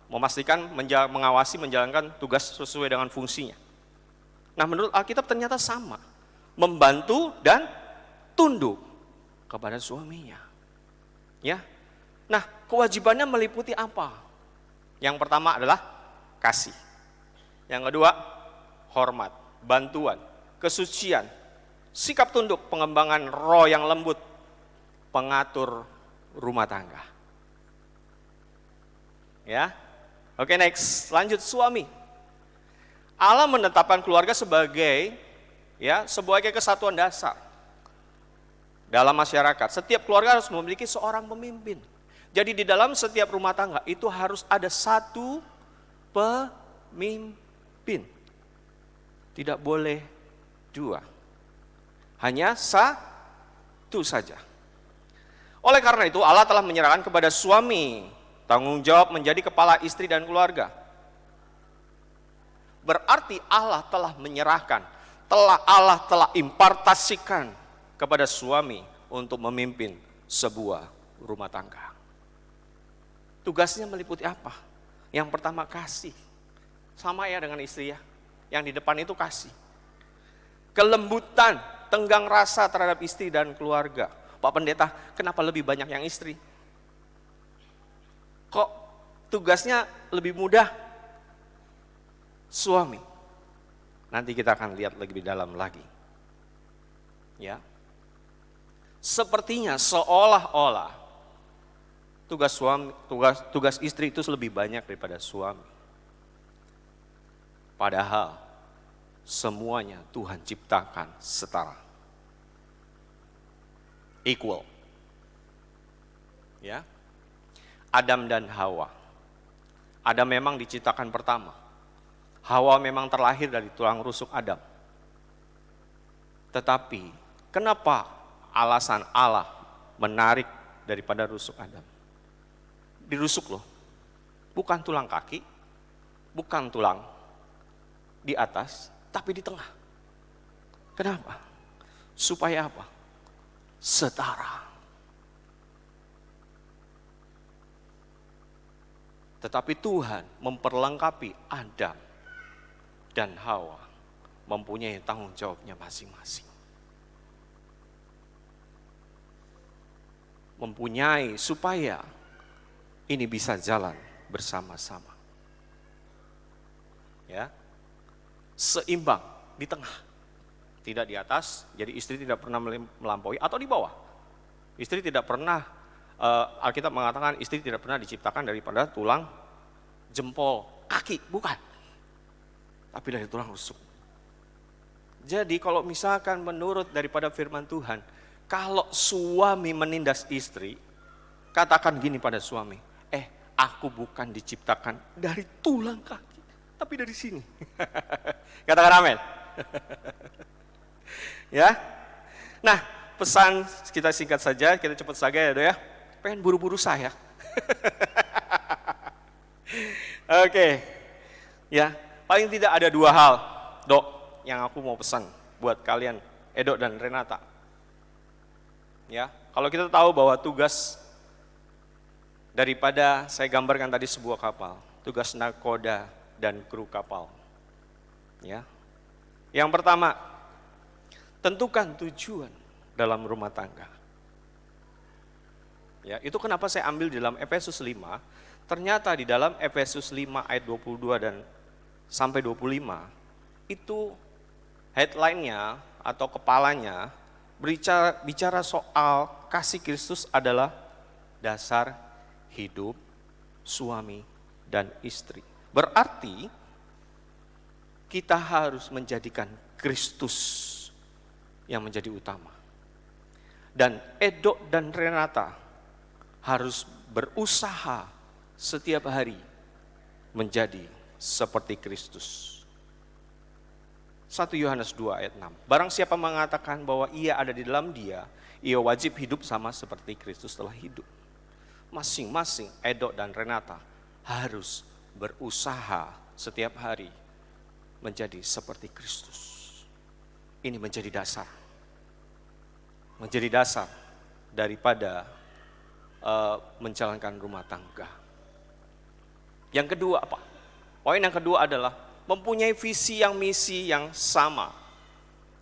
memastikan mengawasi menjalankan tugas sesuai dengan fungsinya. Nah, menurut Alkitab ternyata sama, membantu dan tunduk kepada suaminya. Ya. Nah, kewajibannya meliputi apa? Yang pertama adalah kasih. Yang kedua, hormat, bantuan, kesucian, sikap tunduk, pengembangan roh yang lembut, pengatur rumah tangga. Ya. Oke, next. Lanjut, suami. Allah menetapkan keluarga sebagai, ya, sebagai kesatuan dasar dalam masyarakat. Setiap keluarga harus memiliki seorang pemimpin. Jadi di dalam setiap rumah tangga itu harus ada satu pemimpin. Tidak boleh dua. Hanya satu saja. Oleh karena itu Allah telah menyerahkan kepada suami tanggung jawab menjadi kepala istri dan keluarga. Berarti Allah telah menyerahkan, Allah telah impartasikan kepada suami untuk memimpin sebuah rumah tangga. Tugasnya meliputi apa? Yang pertama kasih. Sama ya dengan istri ya. Yang di depan itu kasih. Kelembutan, tenggang rasa terhadap istri dan keluarga. Pak Pendeta, kenapa lebih banyak yang istri? Kok tugasnya lebih mudah? Suami. Nanti kita akan lihat lebih dalam lagi. Ya. Sepertinya seolah-olah tugas istri itu lebih banyak daripada suami. Padahal semuanya Tuhan ciptakan setara. Equal. Ya. Adam dan Hawa. Adam memang diciptakan pertama. Hawa memang terlahir dari tulang rusuk Adam. Tetapi kenapa alasan Allah menarik daripada rusuk Adam? Dirusuk loh, bukan tulang kaki, bukan tulang di atas, tapi di tengah. Kenapa? Supaya apa? Setara. Tetapi Tuhan memperlengkapi Adam dan Hawa mempunyai tanggung jawabnya masing-masing. Mempunyai supaya ini bisa jalan bersama-sama. Ya. Seimbang di tengah. Tidak di atas, jadi istri tidak pernah melampaui atau di bawah. Istri tidak pernah, Alkitab mengatakan istri tidak pernah diciptakan daripada tulang jempol kaki, bukan. Tapi dari tulang rusuk. Jadi kalau misalkan menurut daripada firman Tuhan, kalau suami menindas istri, katakan gini pada suami, aku bukan diciptakan dari tulang kaki, tapi dari sini. Katakan amin. Ya. Nah, pesan kita singkat saja, kita cepat saja ya, Dok ya. Pengen buru-buru saya. Oke. Ya, paling tidak ada dua hal, Dok, yang aku mau pesan buat kalian, Edo dan Renata. Ya, kalau kita tahu bahwa tugas daripada saya gambarkan tadi sebuah kapal, tugas nakoda dan kru kapal. Ya. Yang pertama, tentukan tujuan dalam rumah tangga. Ya, itu kenapa saya ambil di dalam Efesus 5. Ternyata di dalam Efesus 5 ayat 22 dan sampai 25 itu headline-nya atau kepalanya bicara soal kasih Kristus adalah dasar hidup suami dan istri. Berarti kita harus menjadikan Kristus yang menjadi utama. Dan Edo dan Renata harus berusaha setiap hari menjadi seperti Kristus. 1 Yohanes 2 ayat 6. Barang siapa mengatakan bahwa ia ada di dalam dia, ia wajib hidup sama seperti Kristus telah hidup. Masing-masing Edo dan Renata harus berusaha setiap hari menjadi seperti Kristus. Ini menjadi dasar. Menjadi dasar daripada menjalankan rumah tangga. Yang kedua apa? Poin yang kedua adalah mempunyai visi yang misi yang sama.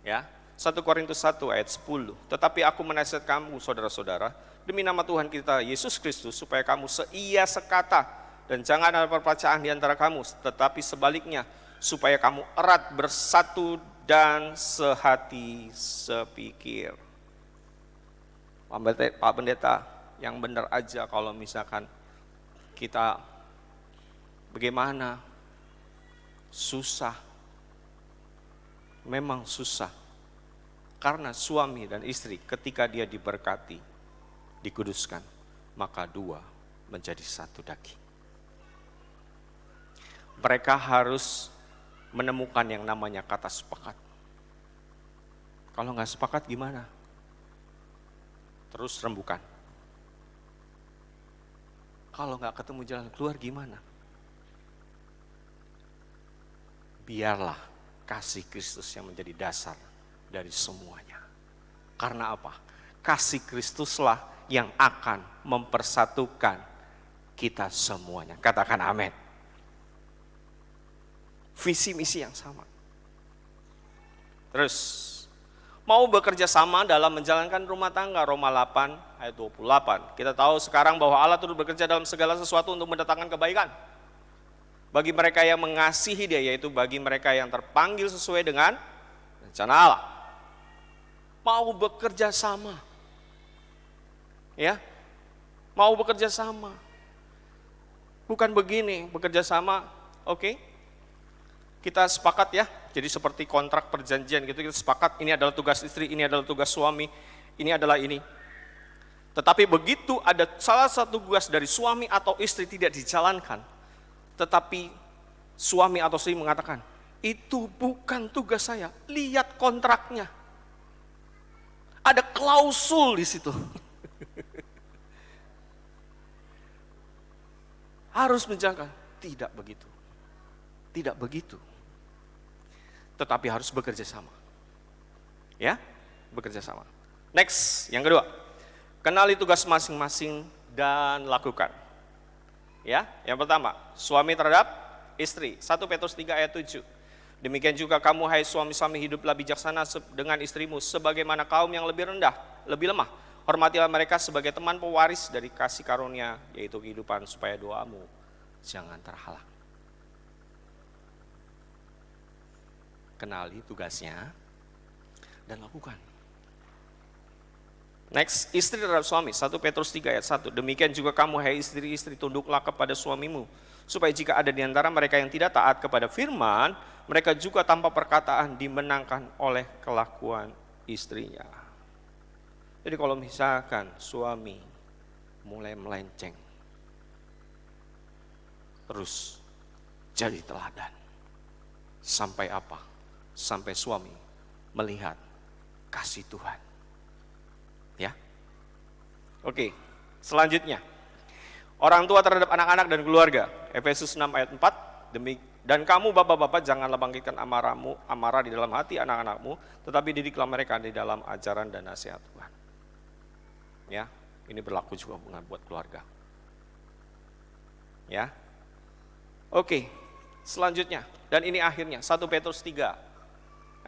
Ya, 1 Korintus 1 ayat 10. Tetapi aku menasihat kamu saudara-saudara, demi nama Tuhan kita Yesus Kristus, supaya kamu seia sekata dan jangan ada perpecahan di antara kamu, tetapi sebaliknya supaya kamu erat bersatu dan sehati sepikir. Pak Pendeta, yang benar aja kalau misalkan kita bagaimana susah, memang susah, karena suami dan istri ketika dia diberkati, dikuduskan, maka dua menjadi satu daging. Mereka harus menemukan yang namanya kata sepakat. Kalau nggak sepakat gimana? Terus rembukan. Kalau nggak ketemu jalan keluar gimana? Biarlah kasih Kristus yang menjadi dasar dari semuanya. Karena apa? Kasih Kristuslah yang akan mempersatukan kita semuanya. Katakan amin. Visi misi yang sama. Terus, mau bekerja sama dalam menjalankan rumah tangga, Roma 8 ayat 28. Kita tahu sekarang bahwa Allah turut bekerja dalam segala sesuatu untuk mendatangkan kebaikan. Bagi mereka yang mengasihi Dia, yaitu bagi mereka yang terpanggil sesuai dengan rencana Allah. Mau bekerja sama. Ya. Mau bekerja sama. Bukan begini, bekerja sama, oke. Kita sepakat ya. Jadi seperti kontrak perjanjian gitu, kita sepakat ini adalah tugas istri, ini adalah tugas suami, ini adalah ini. Tetapi begitu ada salah satu tugas dari suami atau istri tidak dijalankan, tetapi suami atau istri mengatakan, itu bukan tugas saya, lihat kontraknya. Ada klausul di situ. Harus menjaga, tidak begitu. Tidak begitu. Tetapi harus bekerja sama. Ya, bekerja sama. Next, yang kedua. Kenali tugas masing-masing dan lakukan. Ya, yang pertama, suami terhadap istri. 1 Petrus 3 ayat 7. Demikian juga kamu hai suami-suami hiduplah bijaksana dengan istrimu sebagaimana kaum yang lebih rendah, lebih lemah. Hormatilah mereka sebagai teman pewaris dari kasih karunia, yaitu kehidupan, supaya doamu jangan terhalang. Kenali tugasnya dan lakukan. Next, istri terhadap suami, 1 Petrus 3 ayat 1. Demikian juga kamu hai istri-istri tunduklah kepada suamimu, supaya jika ada di antara mereka yang tidak taat kepada firman, mereka juga tanpa perkataan dimenangkan oleh kelakuan istrinya. Jadi kalau misalkan suami mulai melenceng, terus jadi teladan. Sampai apa? Sampai suami melihat kasih Tuhan. Ya. Oke, selanjutnya. Orang tua terhadap anak-anak dan keluarga. Efesus 6 ayat 4. Dan kamu bapak-bapak janganlah bangkitkan amarah di dalam hati anak-anakmu, tetapi didiklah mereka di dalam ajaran dan nasihat Tuhan. Ya, ini berlaku juga buat keluarga. Ya. Oke. Selanjutnya, dan ini akhirnya, 1 Petrus 3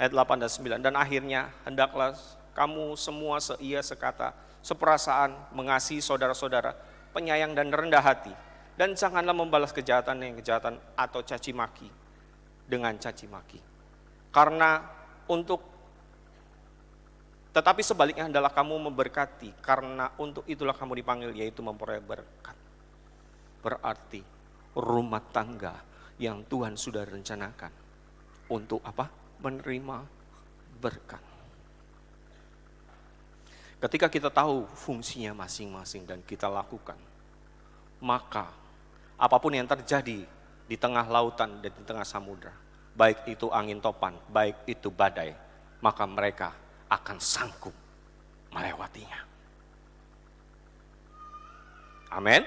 ayat 8 dan 9. Dan akhirnya, hendaklah kamu semua seia sekata, seperasaan, mengasihi saudara-saudara, penyayang dan rendah hati. Dan janganlah membalas kejahatan yang kejahatan atau caci maki dengan caci maki. Tetapi sebaliknya adalah kamu memberkati, karena untuk itulah kamu dipanggil, yaitu memperoleh berkat. Berarti rumah tangga yang Tuhan sudah rencanakan untuk apa? Menerima berkat. Ketika kita tahu fungsinya masing-masing dan kita lakukan, maka apapun yang terjadi di tengah lautan dan di tengah samudra, baik itu angin topan, baik itu badai, maka mereka akan sanggup melewatinya. Amin.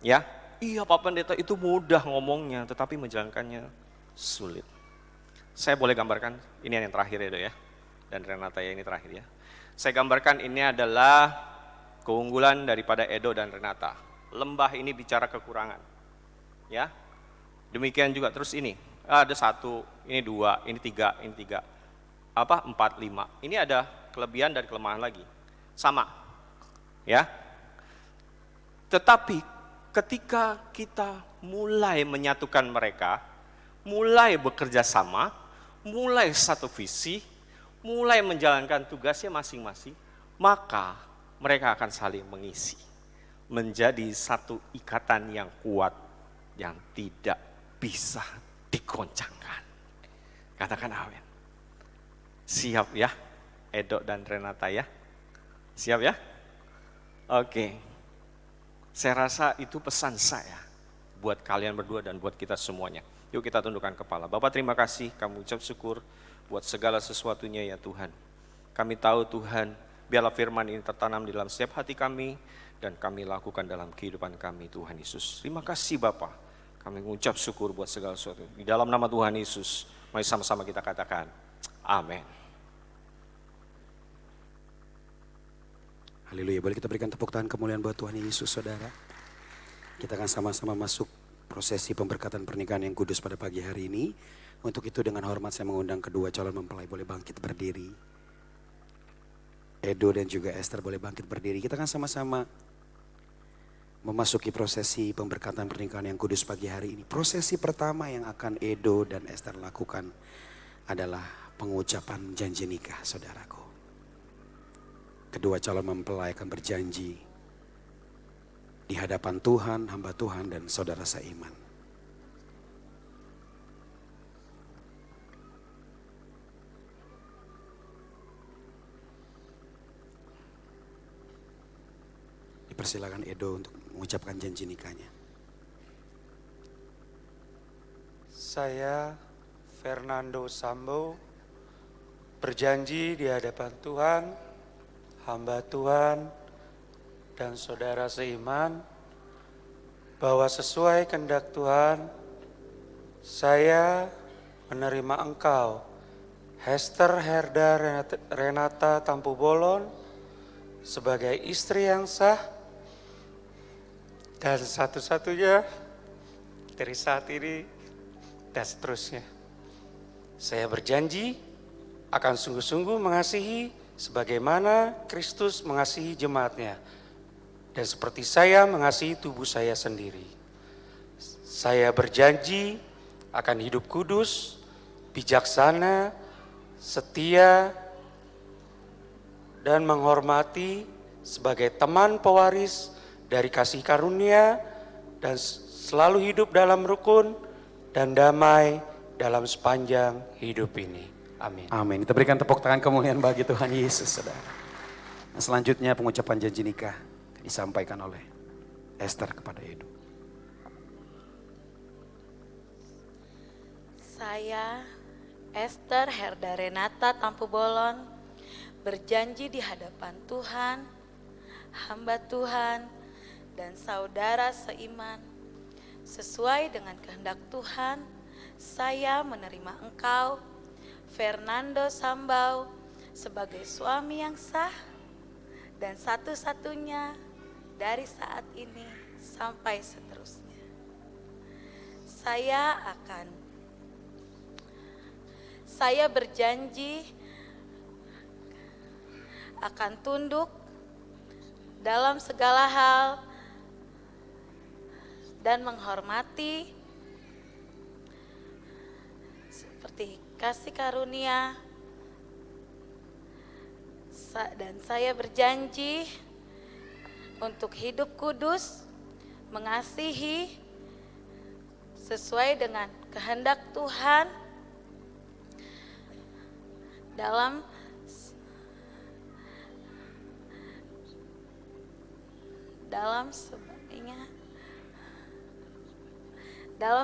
Ya, iya Pak Pendeta, itu mudah ngomongnya, tetapi menjalankannya sulit. Saya boleh gambarkan, ini yang terakhir ya Dok ya, dan Renata ya, ini terakhir ya. Saya gambarkan ini adalah keunggulan daripada Edo dan Renata. Lembah ini bicara kekurangan. Ya. Demikian juga terus ini. Ada 1, ini 2, ini 3, ini 3. 4, 5. Ini ada kelebihan dan kelemahan lagi. Sama. Ya. Tetapi ketika kita mulai menyatukan mereka, mulai bekerja sama, mulai satu visi, mulai menjalankan tugasnya masing-masing, maka mereka akan saling mengisi. Menjadi satu ikatan yang kuat, yang tidak bisa digoncangkan. Katakan amin. Siap ya, Edo dan Renata ya? Siap ya? Oke. Saya rasa itu pesan saya buat kalian berdua dan buat kita semuanya. Yuk kita tundukkan kepala. Bapak terima kasih, kami ucap syukur buat segala sesuatunya ya Tuhan. Kami tahu Tuhan, biarlah firman ini tertanam di dalam setiap hati kami dan kami lakukan dalam kehidupan kami Tuhan Yesus. Terima kasih Bapak, kami mengucap syukur buat segala sesuatu. Di dalam nama Tuhan Yesus, mari sama-sama kita katakan, amin. Haleluya, boleh kita berikan tepuk tangan kemuliaan buat Tuhan Yesus saudara. Kita akan sama-sama masuk prosesi pemberkatan pernikahan yang kudus pada pagi hari ini. Untuk itu dengan hormat saya mengundang kedua calon mempelai boleh bangkit berdiri. Edo dan juga Esther boleh bangkit berdiri. Kita akan sama-sama memasuki prosesi pemberkatan pernikahan yang kudus pagi hari ini. Prosesi pertama yang akan Edo dan Esther lakukan adalah pengucapan janji nikah saudaraku. Kedua calon mempelai akan berjanji di hadapan Tuhan, hamba Tuhan dan saudara seiman. Dipersilakan Edo untuk mengucapkan janji nikahnya. Saya Fernando Sambo berjanji di hadapan Tuhan, hamba Tuhan, dan saudara seiman bahwa sesuai kehendak Tuhan, saya menerima engkau, Hester Herda Renata Tampu Bolon, sebagai istri yang sah dan satu-satunya dari saat ini dan seterusnya. Saya berjanji akan sungguh-sungguh mengasihi sebagaimana Kristus mengasihi jemaatnya, dan seperti saya mengasihi tubuh saya sendiri. Saya berjanji akan hidup kudus, bijaksana, setia, dan menghormati sebagai teman pewaris dari kasih karunia dan selalu hidup dalam rukun dan damai dalam sepanjang hidup ini. Amin. Amin. Kita berikan tepuk tangan kemuliaan bagi Tuhan Yesus, saudara. Nah, selanjutnya pengucapan janji nikah disampaikan oleh Esther kepada Edo. Saya Esther Herda Renata Tampu Bolon berjanji di hadapan Tuhan, hamba Tuhan, dan saudara seiman, sesuai dengan kehendak Tuhan, saya menerima engkau, Fernando Sambau, sebagai suami yang sah dan satu-satunya dari saat ini sampai seterusnya. saya berjanji akan tunduk dalam segala hal dan menghormati seperti kasih karunia, dan saya berjanji untuk hidup kudus, mengasihi sesuai dengan kehendak Tuhan dalam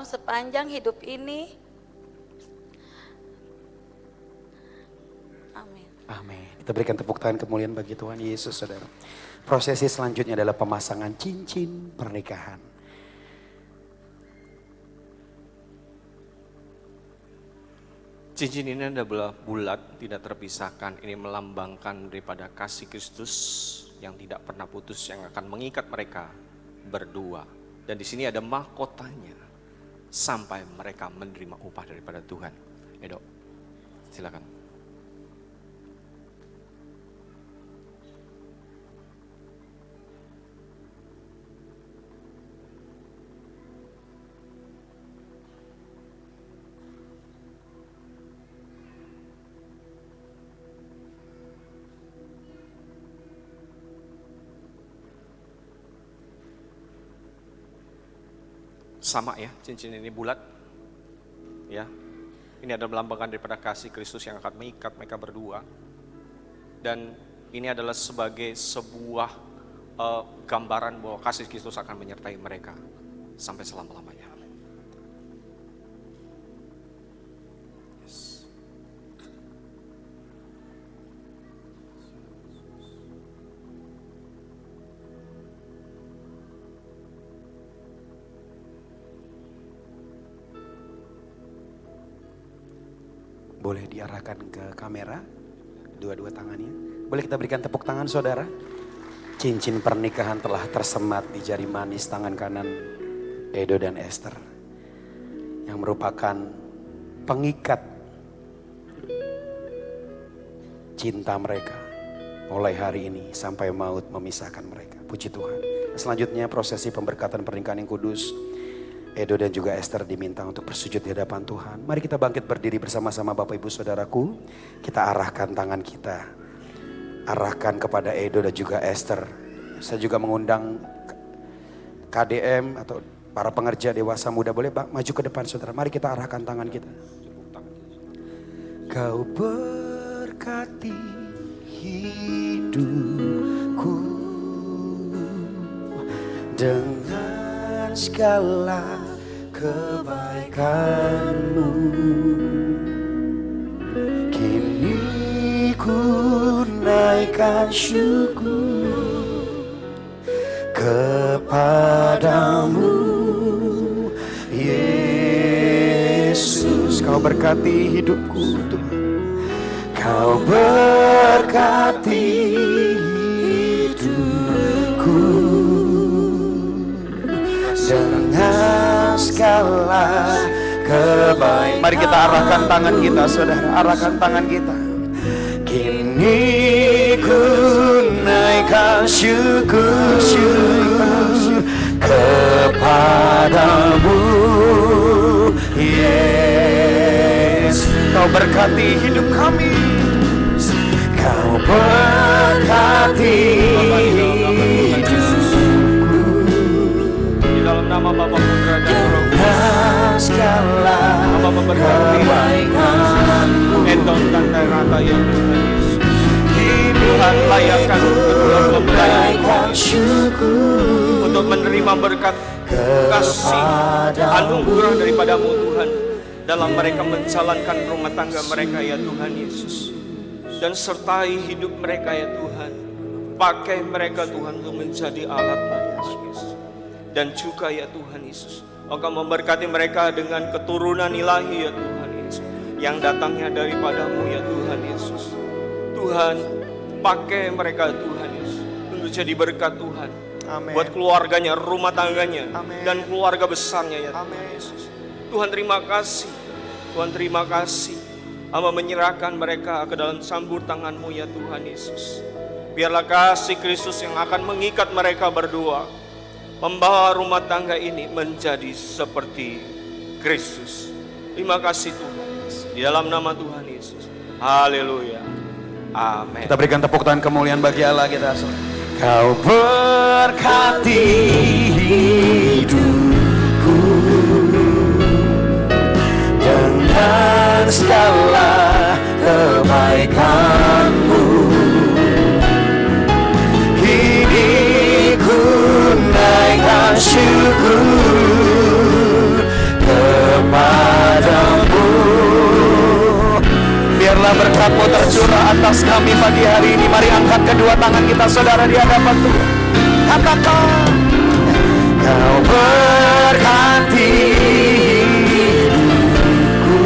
sepanjang hidup ini. Amin. Amin. Kita berikan tepuk tangan kemuliaan bagi Tuhan Yesus, saudara. Prosesi selanjutnya adalah pemasangan cincin pernikahan. Cincin ini adalah bulat, tidak terpisahkan. Ini melambangkan daripada kasih Kristus yang tidak pernah putus, yang akan mengikat mereka berdua. Dan di sini ada mahkotanya sampai mereka menerima upah daripada Tuhan. Edo, silakan. Sama ya, cincin ini bulat. Ya. Ini adalah melambangkan daripada kasih Kristus yang akan mengikat mereka berdua. Dan ini adalah sebagai sebuah gambaran bahwa kasih Kristus akan menyertai mereka sampai selama-lamanya. Yes. Boleh diarahkan ke kamera, dua-dua tangannya. Boleh kita berikan tepuk tangan, saudara. Cincin pernikahan telah tersemat di jari manis tangan kanan Edo dan Esther, yang merupakan pengikat cinta mereka mulai hari ini sampai maut memisahkan mereka. Puji Tuhan. Selanjutnya prosesi pemberkatan pernikahan yang kudus. Edo dan juga Esther diminta untuk bersujud di hadapan Tuhan. Mari kita bangkit berdiri bersama-sama Bapak Ibu Saudaraku. Kita arahkan tangan kita. Arahkan kepada Edo dan juga Esther. Saya juga mengundang KDM atau para pengerja dewasa muda. Boleh maju ke depan saudara. Mari kita arahkan tangan kita. Kau berkati hidupku dengan segala kebaikanmu. Kini ku naikkan syukur kepadamu, Yesus. Kau berkati hidupku Tuhan. Kau berkati hidupku dengan segala kebaikan. Mari kita arahkan tangan kita saudara, arahkan tangan kita. Kini ku naikkan syukur kepadamu, Yesus. Kau berkati hidup kami. Kau berkati dalam nama Bapa, Putra dan Roh Kudus. Bapa memberkati Enton dan Terata yang Tuhan Yesus. Tuhan layakkan kedua mempelai untuk menerima berkat kasih anugerah daripadamu Tuhan dalam mereka menjalankan rumah tangga mereka ya Tuhan Yesus. Dan sertai hidup mereka ya Tuhan. Pakai mereka Tuhan untuk menjadi alat-Mu Yesus. Dan juga ya Tuhan Yesus, Engkau memberkati mereka dengan keturunan ilahi ya Tuhan Yesus, yang datangnya daripadamu ya Tuhan Yesus. Tuhan, pakai mereka Tuhan Yesus untuk jadi berkat Tuhan. Amen. Buat keluarganya, rumah tangganya, amen, dan keluarga besarnya ya Tuhan Yesus. Tuhan terima kasih. Tuhan terima kasih. Hamba menyerahkan mereka ke dalam sambut tangan-Mu ya Tuhan Yesus. Biarlah kasih Kristus yang akan mengikat mereka berdua, membawa rumah tangga ini menjadi seperti Kristus. Terima kasih Tuhan. Di dalam nama Tuhan Yesus. Haleluya. Amin. Kita berikan tepuk tangan kemuliaan bagi Allah kita. Kau berkati hidupku dengan segala kebaikan-Mu. Kini ku naikkan syukur kepadamu. Biarlah berkat-Mu tercurah atas kami pagi hari ini. Mari angkat kedua tangan kita saudara di hadapan Tuhan. Katakan, Kau berkati hidupku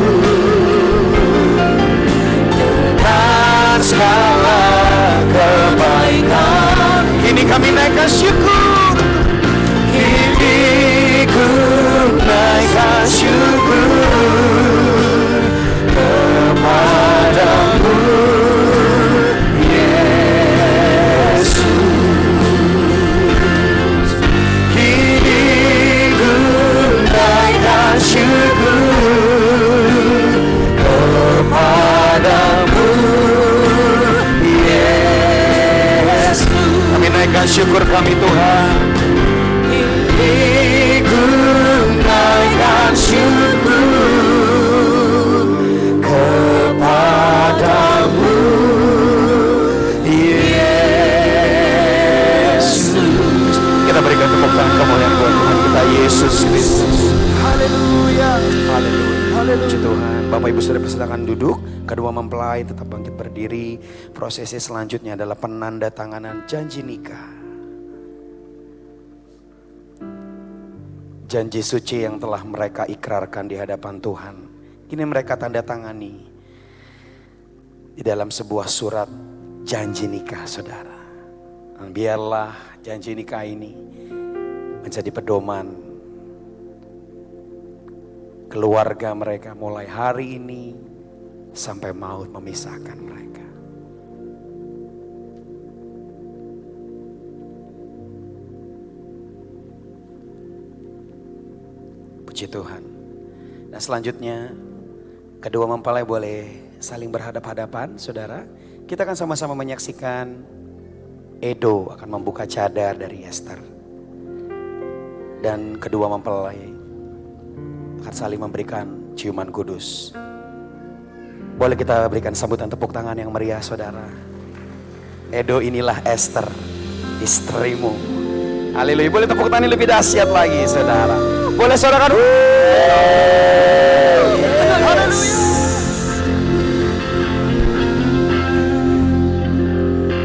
dengan segala kebaikan. Kini kami naikkan syukur. Kini ku naikkan syukur kepadamu, Yesus. Kini ku naikkan syukur kepadamu, Yesus. Kami naikkan syukur kami Tuhan. Kini ku naikkan syukur kepadamu, Yesus. Kita berikan tepuk tangan kemuliaan buat Tuhan kita Yesus Kristus. Haleluya. Haleluya. Puji Tuhan. Bapak Ibu Saudara persilakan duduk. Kedua mempelai tetap bangkit berdiri. Prosesi selanjutnya adalah penandatanganan janji nikah. Janji suci yang telah mereka ikrarkan di hadapan Tuhan, kini mereka tanda tangani di dalam sebuah surat janji nikah saudara. Dan biarlah janji nikah ini menjadi pedoman keluarga mereka mulai hari ini sampai maut memisahkan mereka. Puji Tuhan. Dan selanjutnya kedua mempelai boleh saling berhadap-hadapan saudara. Kita akan sama-sama menyaksikan Edo akan membuka cadar dari Esther. Dan kedua mempelai akan saling memberikan ciuman kudus. Boleh kita berikan sambutan tepuk tangan yang meriah saudara. Edo inilah Esther, istrimu. Haleluya. Boleh tepuk tangan lebih dahsyat lagi saudara. Boleh saudara kan?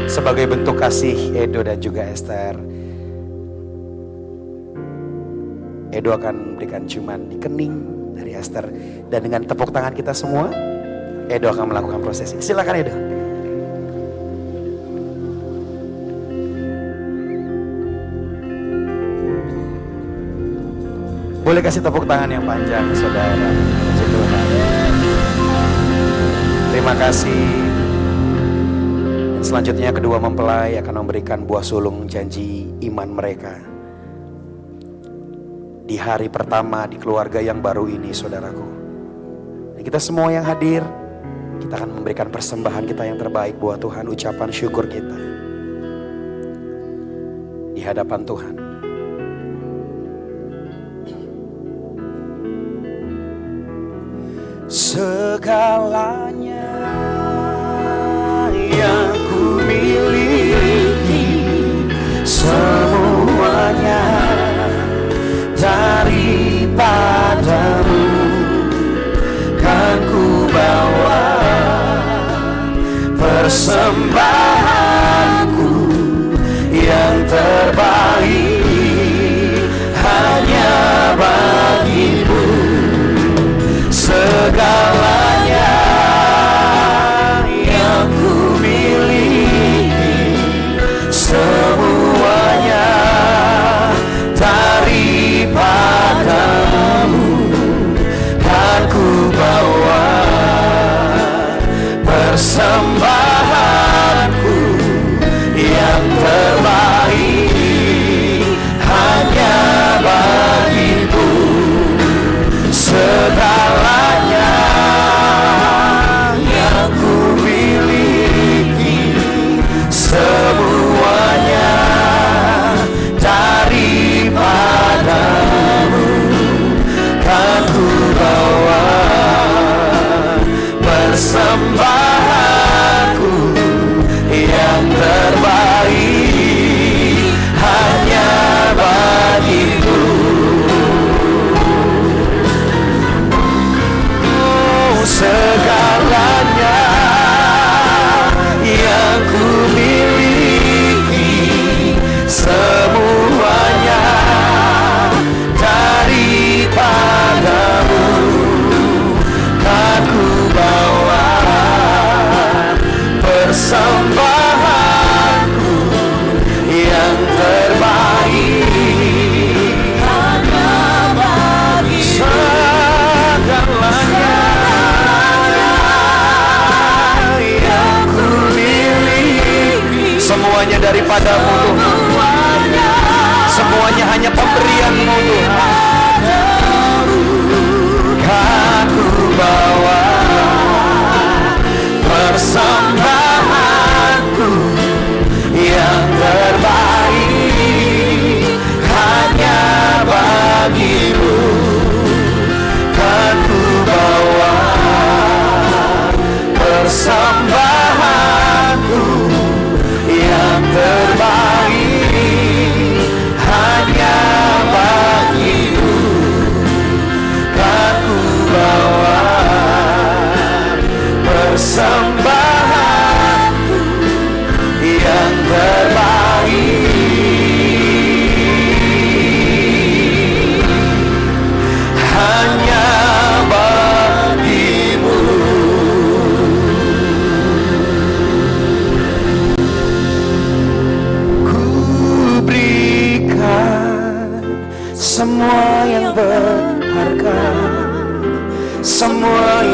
Sebagai bentuk kasih Edo dan juga Esther, Edo akan memberikan ciuman di kening dari Esther. Dan dengan tepuk tangan kita semua, Edo akan melakukan prosesi. Silakan Edo. Boleh kasih tepuk tangan yang panjang saudara. Puji Tuhan. Terima kasih. Dan selanjutnya kedua mempelai akan memberikan buah sulung janji iman mereka di hari pertama di keluarga yang baru ini saudaraku. Dan kita semua yang hadir, kita akan memberikan persembahan kita yang terbaik buat Tuhan, ucapan syukur kita di hadapan Tuhan. Segalanya yang ku miliki, semuanya daripadamu, kan ku bawa persembahanku yang terbaik hanya bagimu. Segalanya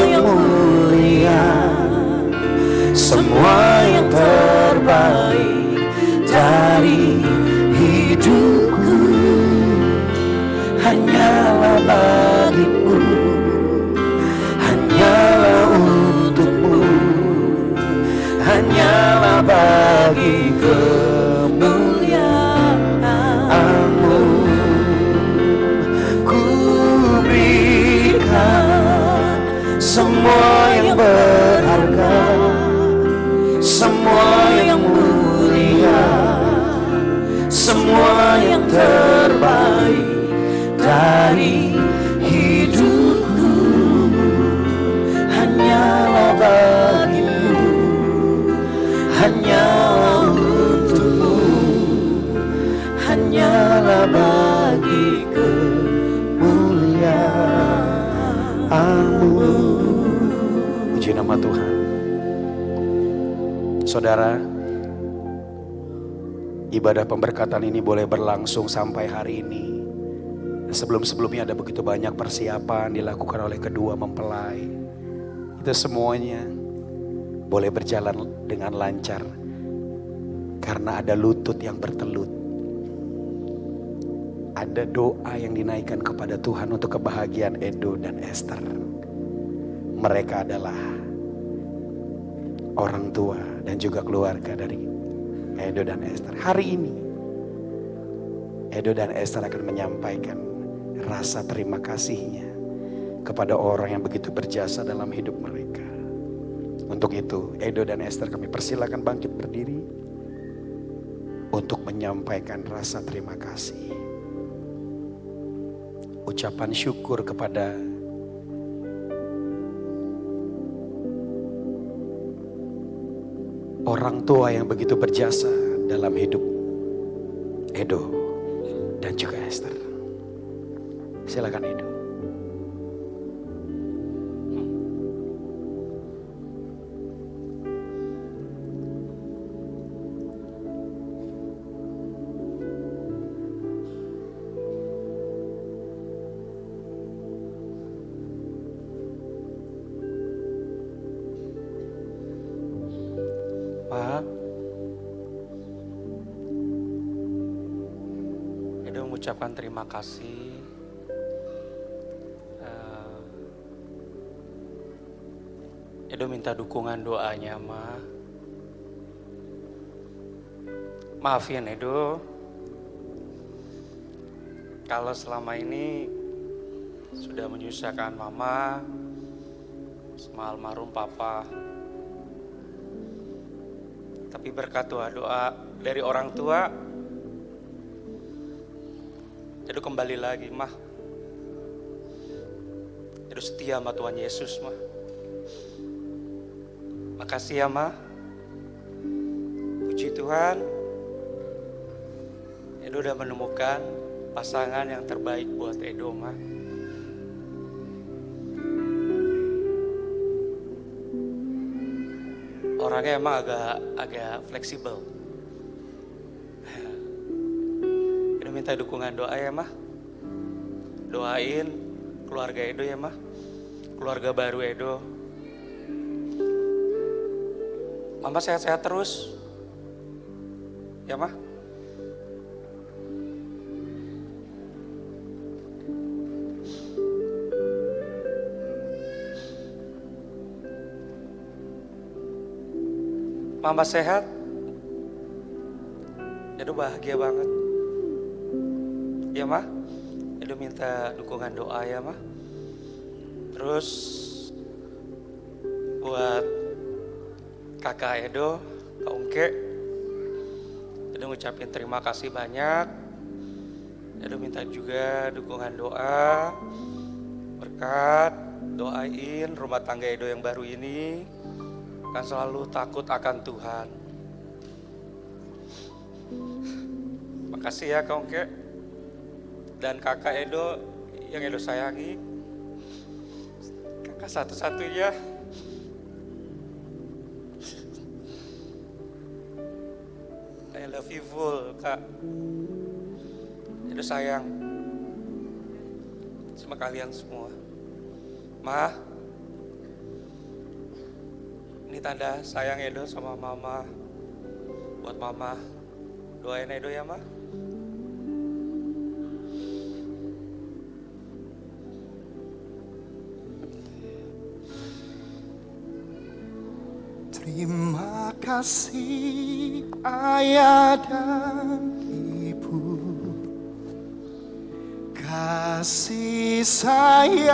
yang mulia, semua yang terbaik dari hidupku hanyalah bagimu, hanyalah untukmu, hanyalah bagi kemuliaan-Mu. Ku berikan semua yang berharga, semua yang mulia, semua yang terbaik dari hidupku hanyalah bagimu, hanyalah untukmu, hanyalah bagi kemuliaan-Mu. Puji nama Tuhan. Saudara, ibadah pemberkatan ini boleh berlangsung sampai hari ini. Sebelum-sebelumnya ada begitu banyak persiapan dilakukan oleh kedua mempelai. Itu semuanya boleh berjalan dengan lancar karena ada lutut yang bertelut. Ada doa yang dinaikkan kepada Tuhan untuk kebahagiaan Edo dan Esther. Mereka adalah orang tua dan juga keluarga dari Edo dan Esther. Hari ini Edo dan Esther akan menyampaikan rasa terima kasihnya kepada orang yang begitu berjasa dalam hidup mereka. Untuk itu Edo dan Esther kami persilakan bangkit berdiri untuk menyampaikan rasa terima kasih, ucapan syukur kepada orang tua yang begitu berjasa dalam hidup Edo dan juga Esther. Silakan Edo. Ma, Edo mengucapkan terima kasih Edo minta dukungan doanya, Ma. Maafin Edo kalau selama ini sudah menyusahkan Mama sama almarhum Papa. Tapi berkat doa dari orang tua, Edo kembali lagi, Mah. Edo setia sama Tuhan Yesus, Mah. Makasih ya, Mah. Puji Tuhan, Edo udah menemukan pasangan yang terbaik buat Edo, Mah. Orangnya emang agak fleksibel. Edo minta dukungan doa ya, Mah. Doain keluarga Edo ya, Mah. Keluarga baru Edo. Mama sehat-sehat terus. Ya, Mah. Mama sehat, Edo bahagia banget. Ya, Mah, Edo minta dukungan doa ya, Mah. Terus buat kakak Edo, Kak Ungke, Edo ngucapin terima kasih banyak. Edo minta juga dukungan doa, berkat, doain rumah tangga Edo yang baru ini akan selalu takut akan Tuhan. Makasih ya Kak Ongke dan kakak Edo yang Edo sayangi. Kakak satu-satunya. I love you full, Kak. Edo sayang sama kalian semua. Ma, Ini tanda sayang Edo sama mama. Buat mama, doain Edo ya, Ma. Terima kasih ayah dan ibu, kasih sayangmu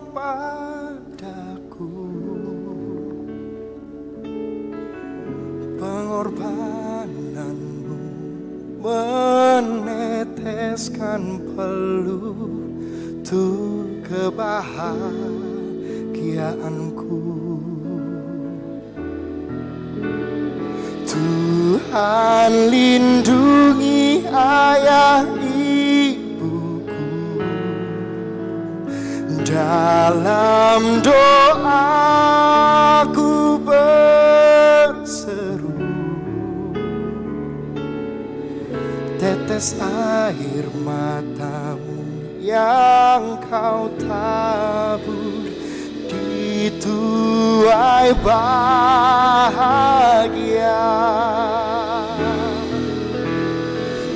padaku, pengorbananmu meneteskan peluh untuk kebahagiaanku. Tuhan lindungi ayah ibuku, dalam doaku berseru, tetes air matamu yang kau tabur di tuai bahagia.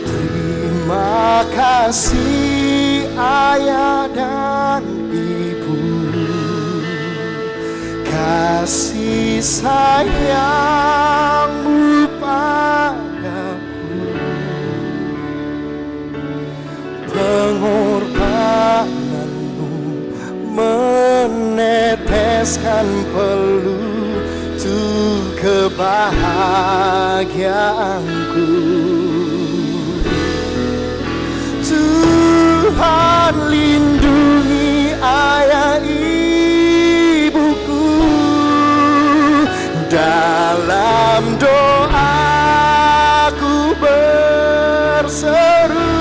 Terima kasih ayah dan ibu, kasih sayangmu padaku, pengorbananmu meneteskan peluh untuk kebahagiaanku. Tuhan lindungi ayah ibuku, dalam doaku berseru,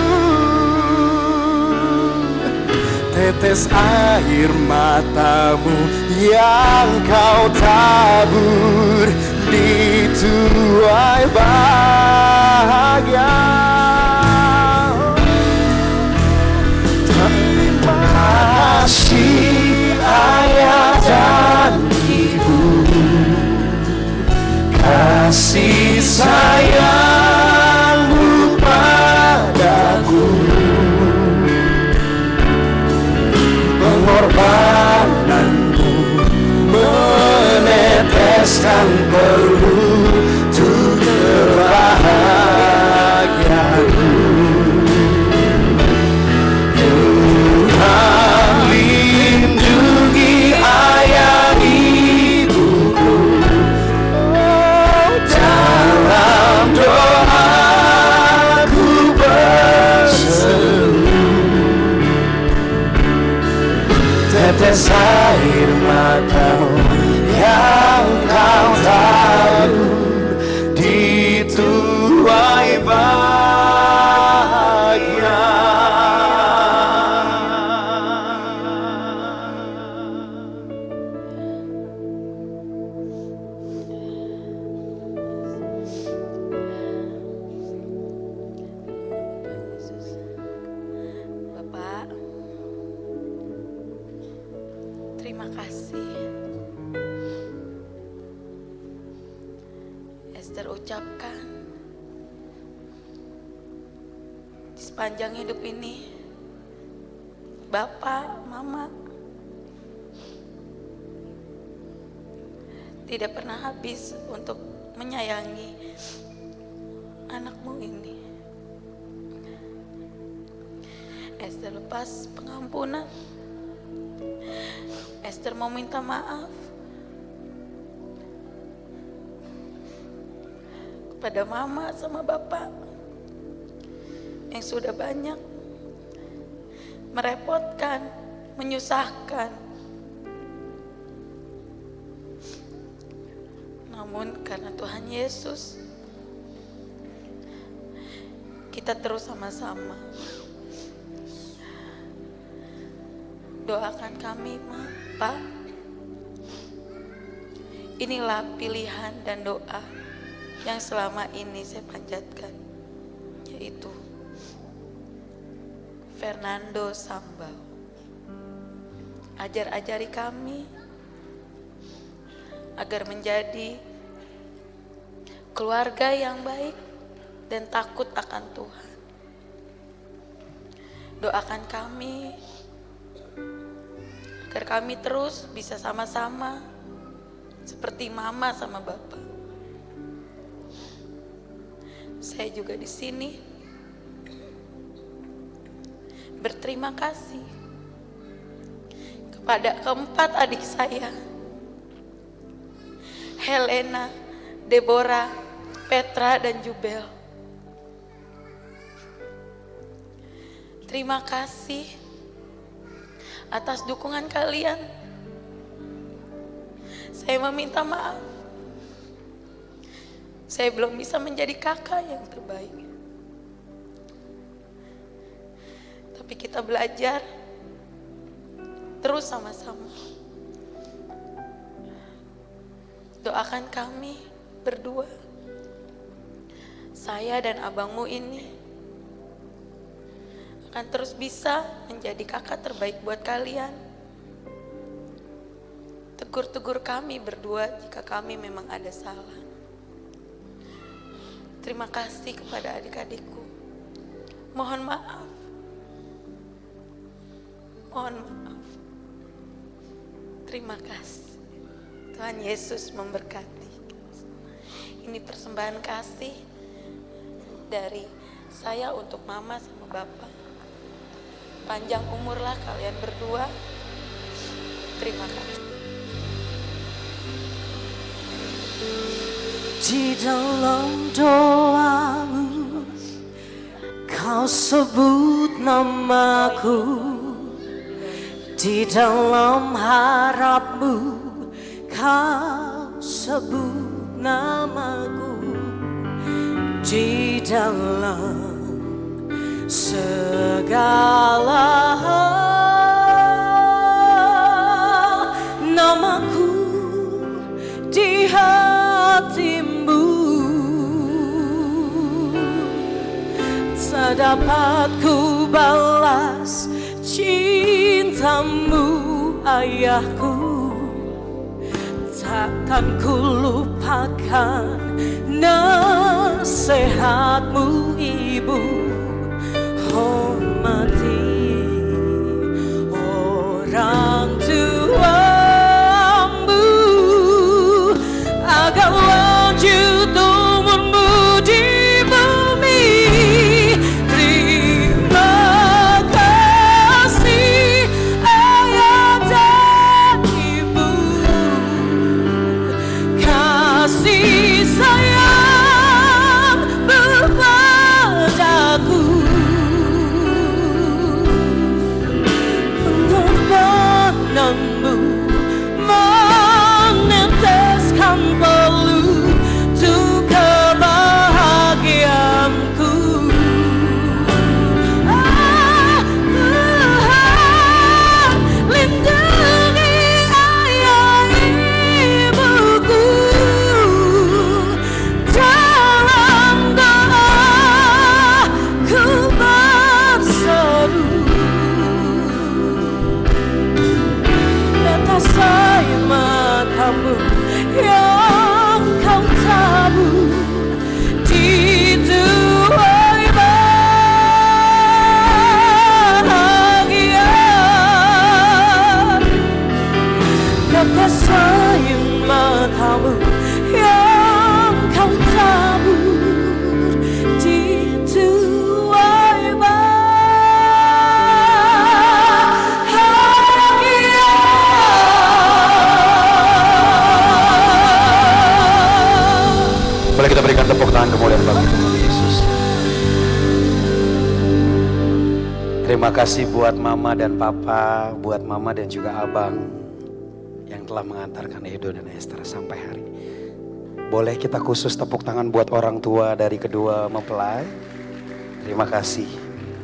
tetes air matamu yang kau tabur di tuai bahagia. Terima kasih ayah dan ibu, kasih sayangmu padaku, pengorbananmu meneteskan peluh untuk kebahagiaanku. Tuhan lindungi ayah ibuku, dalam doaku berseru, tetes air matamu yang kau tabur di tuai bahagia. Bapak, terima kasih. Esther ucapkan di sepanjang hidup ini, Bapak, Mama tidak pernah habis untuk menyayangi anakmu ini. Esther lepas pengampunan, Esther mau minta maaf kepada Mama sama Bapak yang sudah banyak merepotkan, menyusahkan. Namun karena Tuhan Yesus, kita terus sama-sama. Doakan kami, Pak. Inilah pilihan dan doa yang selama ini saya panjatkan, yaitu Fernando Sambau. Ajar-ajari kami agar menjadi keluarga yang baik dan takut akan Tuhan. Doakan kami agar kami terus bisa sama-sama seperti mama sama bapak. Saya juga di sini berterima kasih kepada keempat adik saya, Helena, Deborah, Petra, dan Jubel. Terima kasih atas dukungan kalian. Saya meminta maaf. Saya belum bisa menjadi kakak yang terbaik. Tapi kita belajar terus sama-sama. Doakan kami berdua, saya dan abangmu ini akan terus bisa menjadi kakak terbaik buat kalian. Tegur-tegur kami berdua jika kami memang ada salah. Terima kasih kepada adik-adikku. Mohon maaf. Mohon maaf. Terima kasih. Tuhan Yesus memberkati. Ini persembahan kasih dari saya untuk mama sama bapak. Panjang umurlah kalian berdua. Terima kasih. Di dalam doamu kau sebut namaku, di dalam harapmu kau sebut namaku, di dalam segala hal namaku di hatimu. Tak dapat ku balas cintamu ayahku, takkan ku lupakan nasihatmu ibu. Hormati orang tuamu agar lanjut umurmu di bumi. Terima kasih ayah dan ibu, kasih sayang berpadaku. Pengorbananmu meneteskan peluh untuk kebahagiaanku. Tuhan, lindungi ayah ibuku dalam doa ku berseru. Atas air matamu yang kau tabur di tuai bahagia. Atas air matamu yang kau tabur di tuai Boleh kita berikan tepuk tangan kemuliaan bagi Tuhan Yesus. Terima kasih buat mama dan papa, buat mama dan juga abang yang telah mengantarkan Edo dan Esther sampai hari ini. Boleh kita khusus tepuk tangan buat orang tua dari kedua mempelai. Terima kasih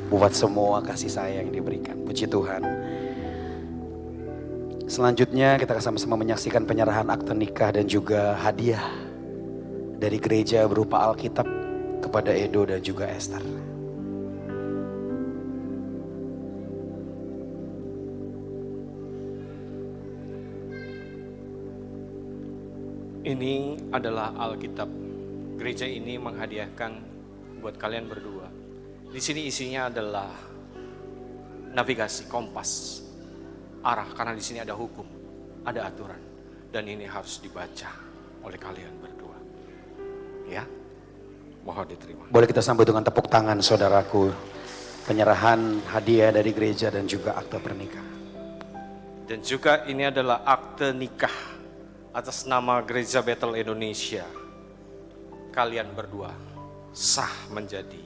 buat semua kasih sayang yang diberikan. Puji Tuhan. Selanjutnya kita akan sama-sama menyaksikan penyerahan akte nikah dan juga hadiah dari gereja berupa Alkitab kepada Edo dan juga Esther. Ini adalah Alkitab. Gereja ini menghadiahkan buat kalian berdua. Di sini isinya adalah navigasi, kompas, arah, karena di sini ada hukum, ada aturan, dan ini harus dibaca oleh kalian berdua. Ya, mohon diterima. Boleh kita sambut dengan tepuk tangan saudaraku. Penyerahan hadiah dari gereja dan juga akte pernikahan. Dan juga ini adalah akte nikah atas nama Gereja Bethel Indonesia. Kalian berdua sah menjadi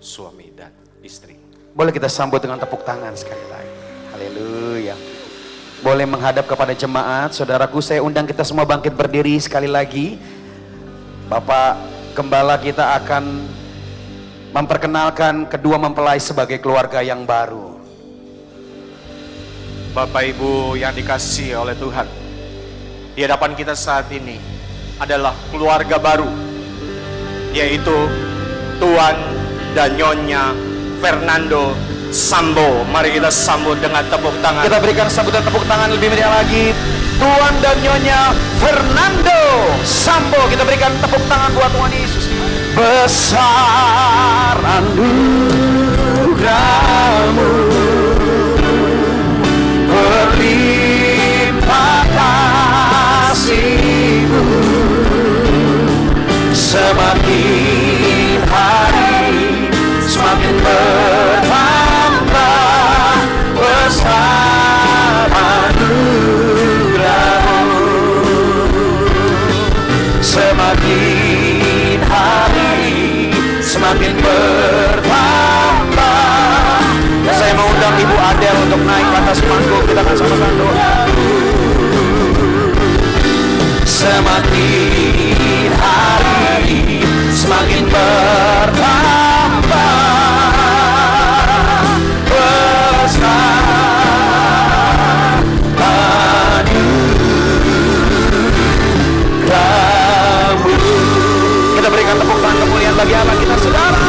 suami dan istri. Boleh kita sambut dengan tepuk tangan sekali lagi. Haleluya. Boleh menghadap kepada jemaat. Saudaraku, saya undang kita semua bangkit berdiri sekali lagi. Bapak Gembala kita akan memperkenalkan kedua mempelai sebagai keluarga yang baru. Bapak Ibu yang dikasihi oleh Tuhan, di hadapan kita saat ini adalah keluarga baru, yaitu Tuan dan Nyonya Fernando Sambo. Mari kita sambut dengan tepuk tangan. Kita berikan sambutan tepuk tangan lebih meriah lagi. Tuan dan Nyonya Fernando Sambo. Kita berikan tepuk tangan buat Tuhan Yesus. Besar anugerah-Mu, berlimpah kasih-Mu, semakin hari semakin bertambah. Besar anugerah-Mu, semakin hari semakin bertambah. Saya mengundang Ibu Adel untuk naik ke atas panggung. Kita akan sama-sama doa. Semakin hari semakin bertambah. Besar anugerah-Mu. Kita berikan tepuk tangan kemuliaan bagi Allah kita, saudara.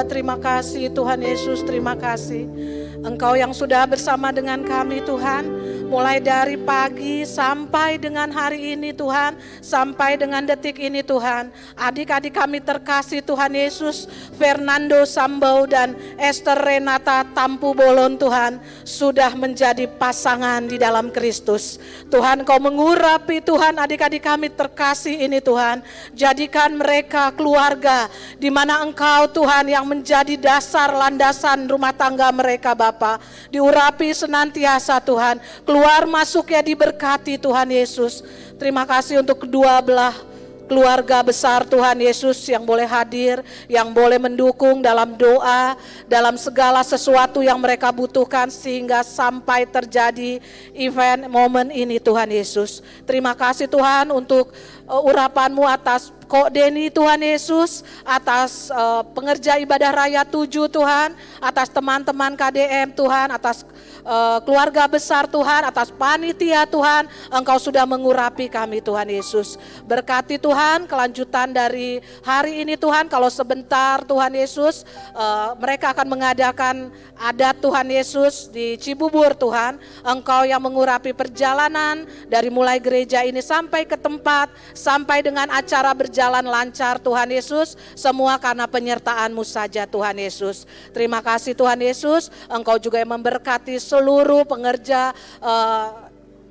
Terima kasih Tuhan Yesus, terima kasih. Engkau yang sudah bersama dengan kami Tuhan, mulai dari pagi sampai dengan hari ini Tuhan, sampai dengan detik ini Tuhan. Adik-adik kami terkasih Tuhan Yesus, Fernando Sambo dan Esther Renata Tampu Bolon Tuhan, sudah menjadi pasangan di dalam Kristus. Tuhan, Kau mengurapi Tuhan adik-adik kami terkasih ini Tuhan. Jadikan mereka keluarga di mana Engkau Tuhan yang menjadi dasar landasan rumah tangga mereka Bapa. Diurapi senantiasa Tuhan, keluar masuknya diberkati Tuhan Yesus. Terima kasih untuk kedua belah keluarga besar Tuhan Yesus yang boleh hadir, yang boleh mendukung dalam doa, dalam segala sesuatu yang mereka butuhkan sehingga sampai terjadi event momen ini Tuhan Yesus. Terima kasih Tuhan untuk urapan-Mu atas Kok Deni Tuhan Yesus, atas pengerja ibadah raya 7 Tuhan, atas teman-teman KDM Tuhan, atas keluarga besar Tuhan, atas panitia Tuhan, Engkau sudah mengurapi kami Tuhan Yesus. Berkati Tuhan kelanjutan dari hari ini Tuhan, kalau sebentar Tuhan Yesus mereka akan mengadakan adat Tuhan Yesus di Cibubur Tuhan. Engkau yang mengurapi perjalanan dari mulai gereja ini sampai ke tempat, sampai dengan acara berjalan lancar Tuhan Yesus, semua karena penyertaan-Mu saja Tuhan Yesus. Terima kasih Tuhan Yesus, Engkau juga yang memberkati seluruh pengerja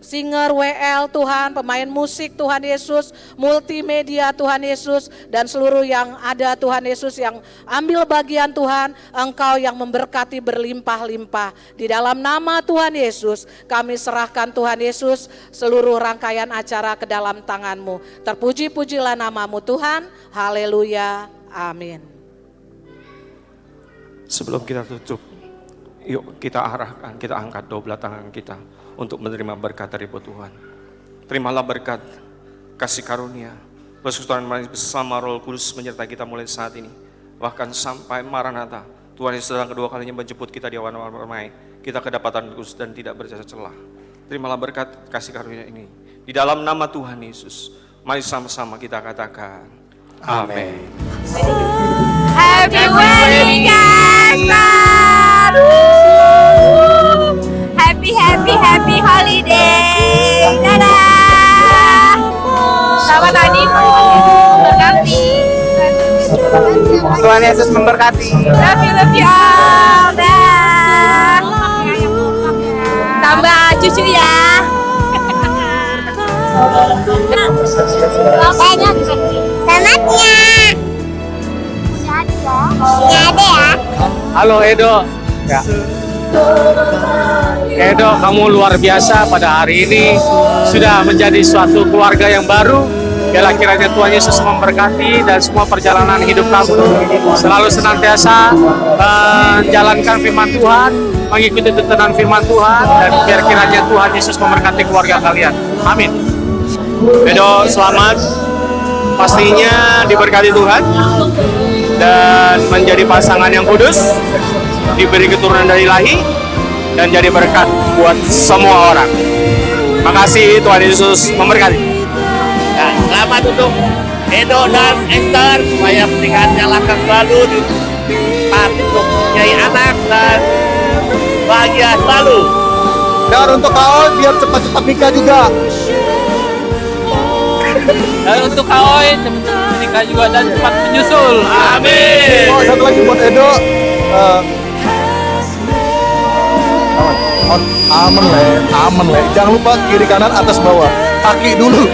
singer WL Tuhan, pemain musik Tuhan Yesus, multimedia Tuhan Yesus, dan seluruh yang ada Tuhan Yesus yang ambil bagian Tuhan, Engkau yang memberkati berlimpah-limpah. Di dalam nama Tuhan Yesus, kami serahkan Tuhan Yesus seluruh rangkaian acara ke dalam tangan-Mu. Terpuji-pujilah nama-Mu Tuhan, haleluya, amin. Sebelum kita tutup, yuk kita arahkan, kita angkat dua belah tangan kita untuk menerima berkat dari Tuhan. Terimalah berkat, kasih karunia, persekutuan bersama Roh Kudus menyertai kita mulai saat ini, bahkan sampai Maranatha. Tuhan Yesus sedang kedua kalinya menjemput kita di awan-awan permai. Kita kedapatan kudus dan tidak berjasa celah. Terimalah berkat, kasih karunia ini. Di dalam nama Tuhan Yesus, mari sama-sama kita katakan, Amin. Happy wedding, Gaspar. Happy holiday. Dadah. Selamat honeymoon. Berkati. Tuhan Yesus memberkati. Love you all. Dah. Tambah cucu ya. Selamatnya. Nggak ada ya. Halo Edo. Ya. Edo, kamu luar biasa pada hari ini sudah menjadi suatu keluarga yang baru. Biarlah kiranya Tuhan Yesus memberkati dan semua perjalanan hidup kamu selalu senantiasa menjalankan firman Tuhan, mengikuti tuntunan firman Tuhan, dan biar kiranya Tuhan Yesus memberkati keluarga kalian. Amin. Edo, selamat. Pastinya diberkati Tuhan dan menjadi pasangan yang kudus, diberi keturunan dari ilahi, dan jadi berkat buat semua orang. Makasih, Tuhan Yesus memberkati. Dan selamat untuk Edo dan Esther supaya pernikahannya lancar selalu, untuk punya anak dan bahagia selalu. Dan untuk kau biar cepat-cepat nikah juga. Dan untuk Kaoy cepat-cepat menikah juga dan cepat menyusul. Amin. Oh, satu lagi buat Edo. Aman le. Jangan lupa kiri kanan atas bawah. Kaki dulu.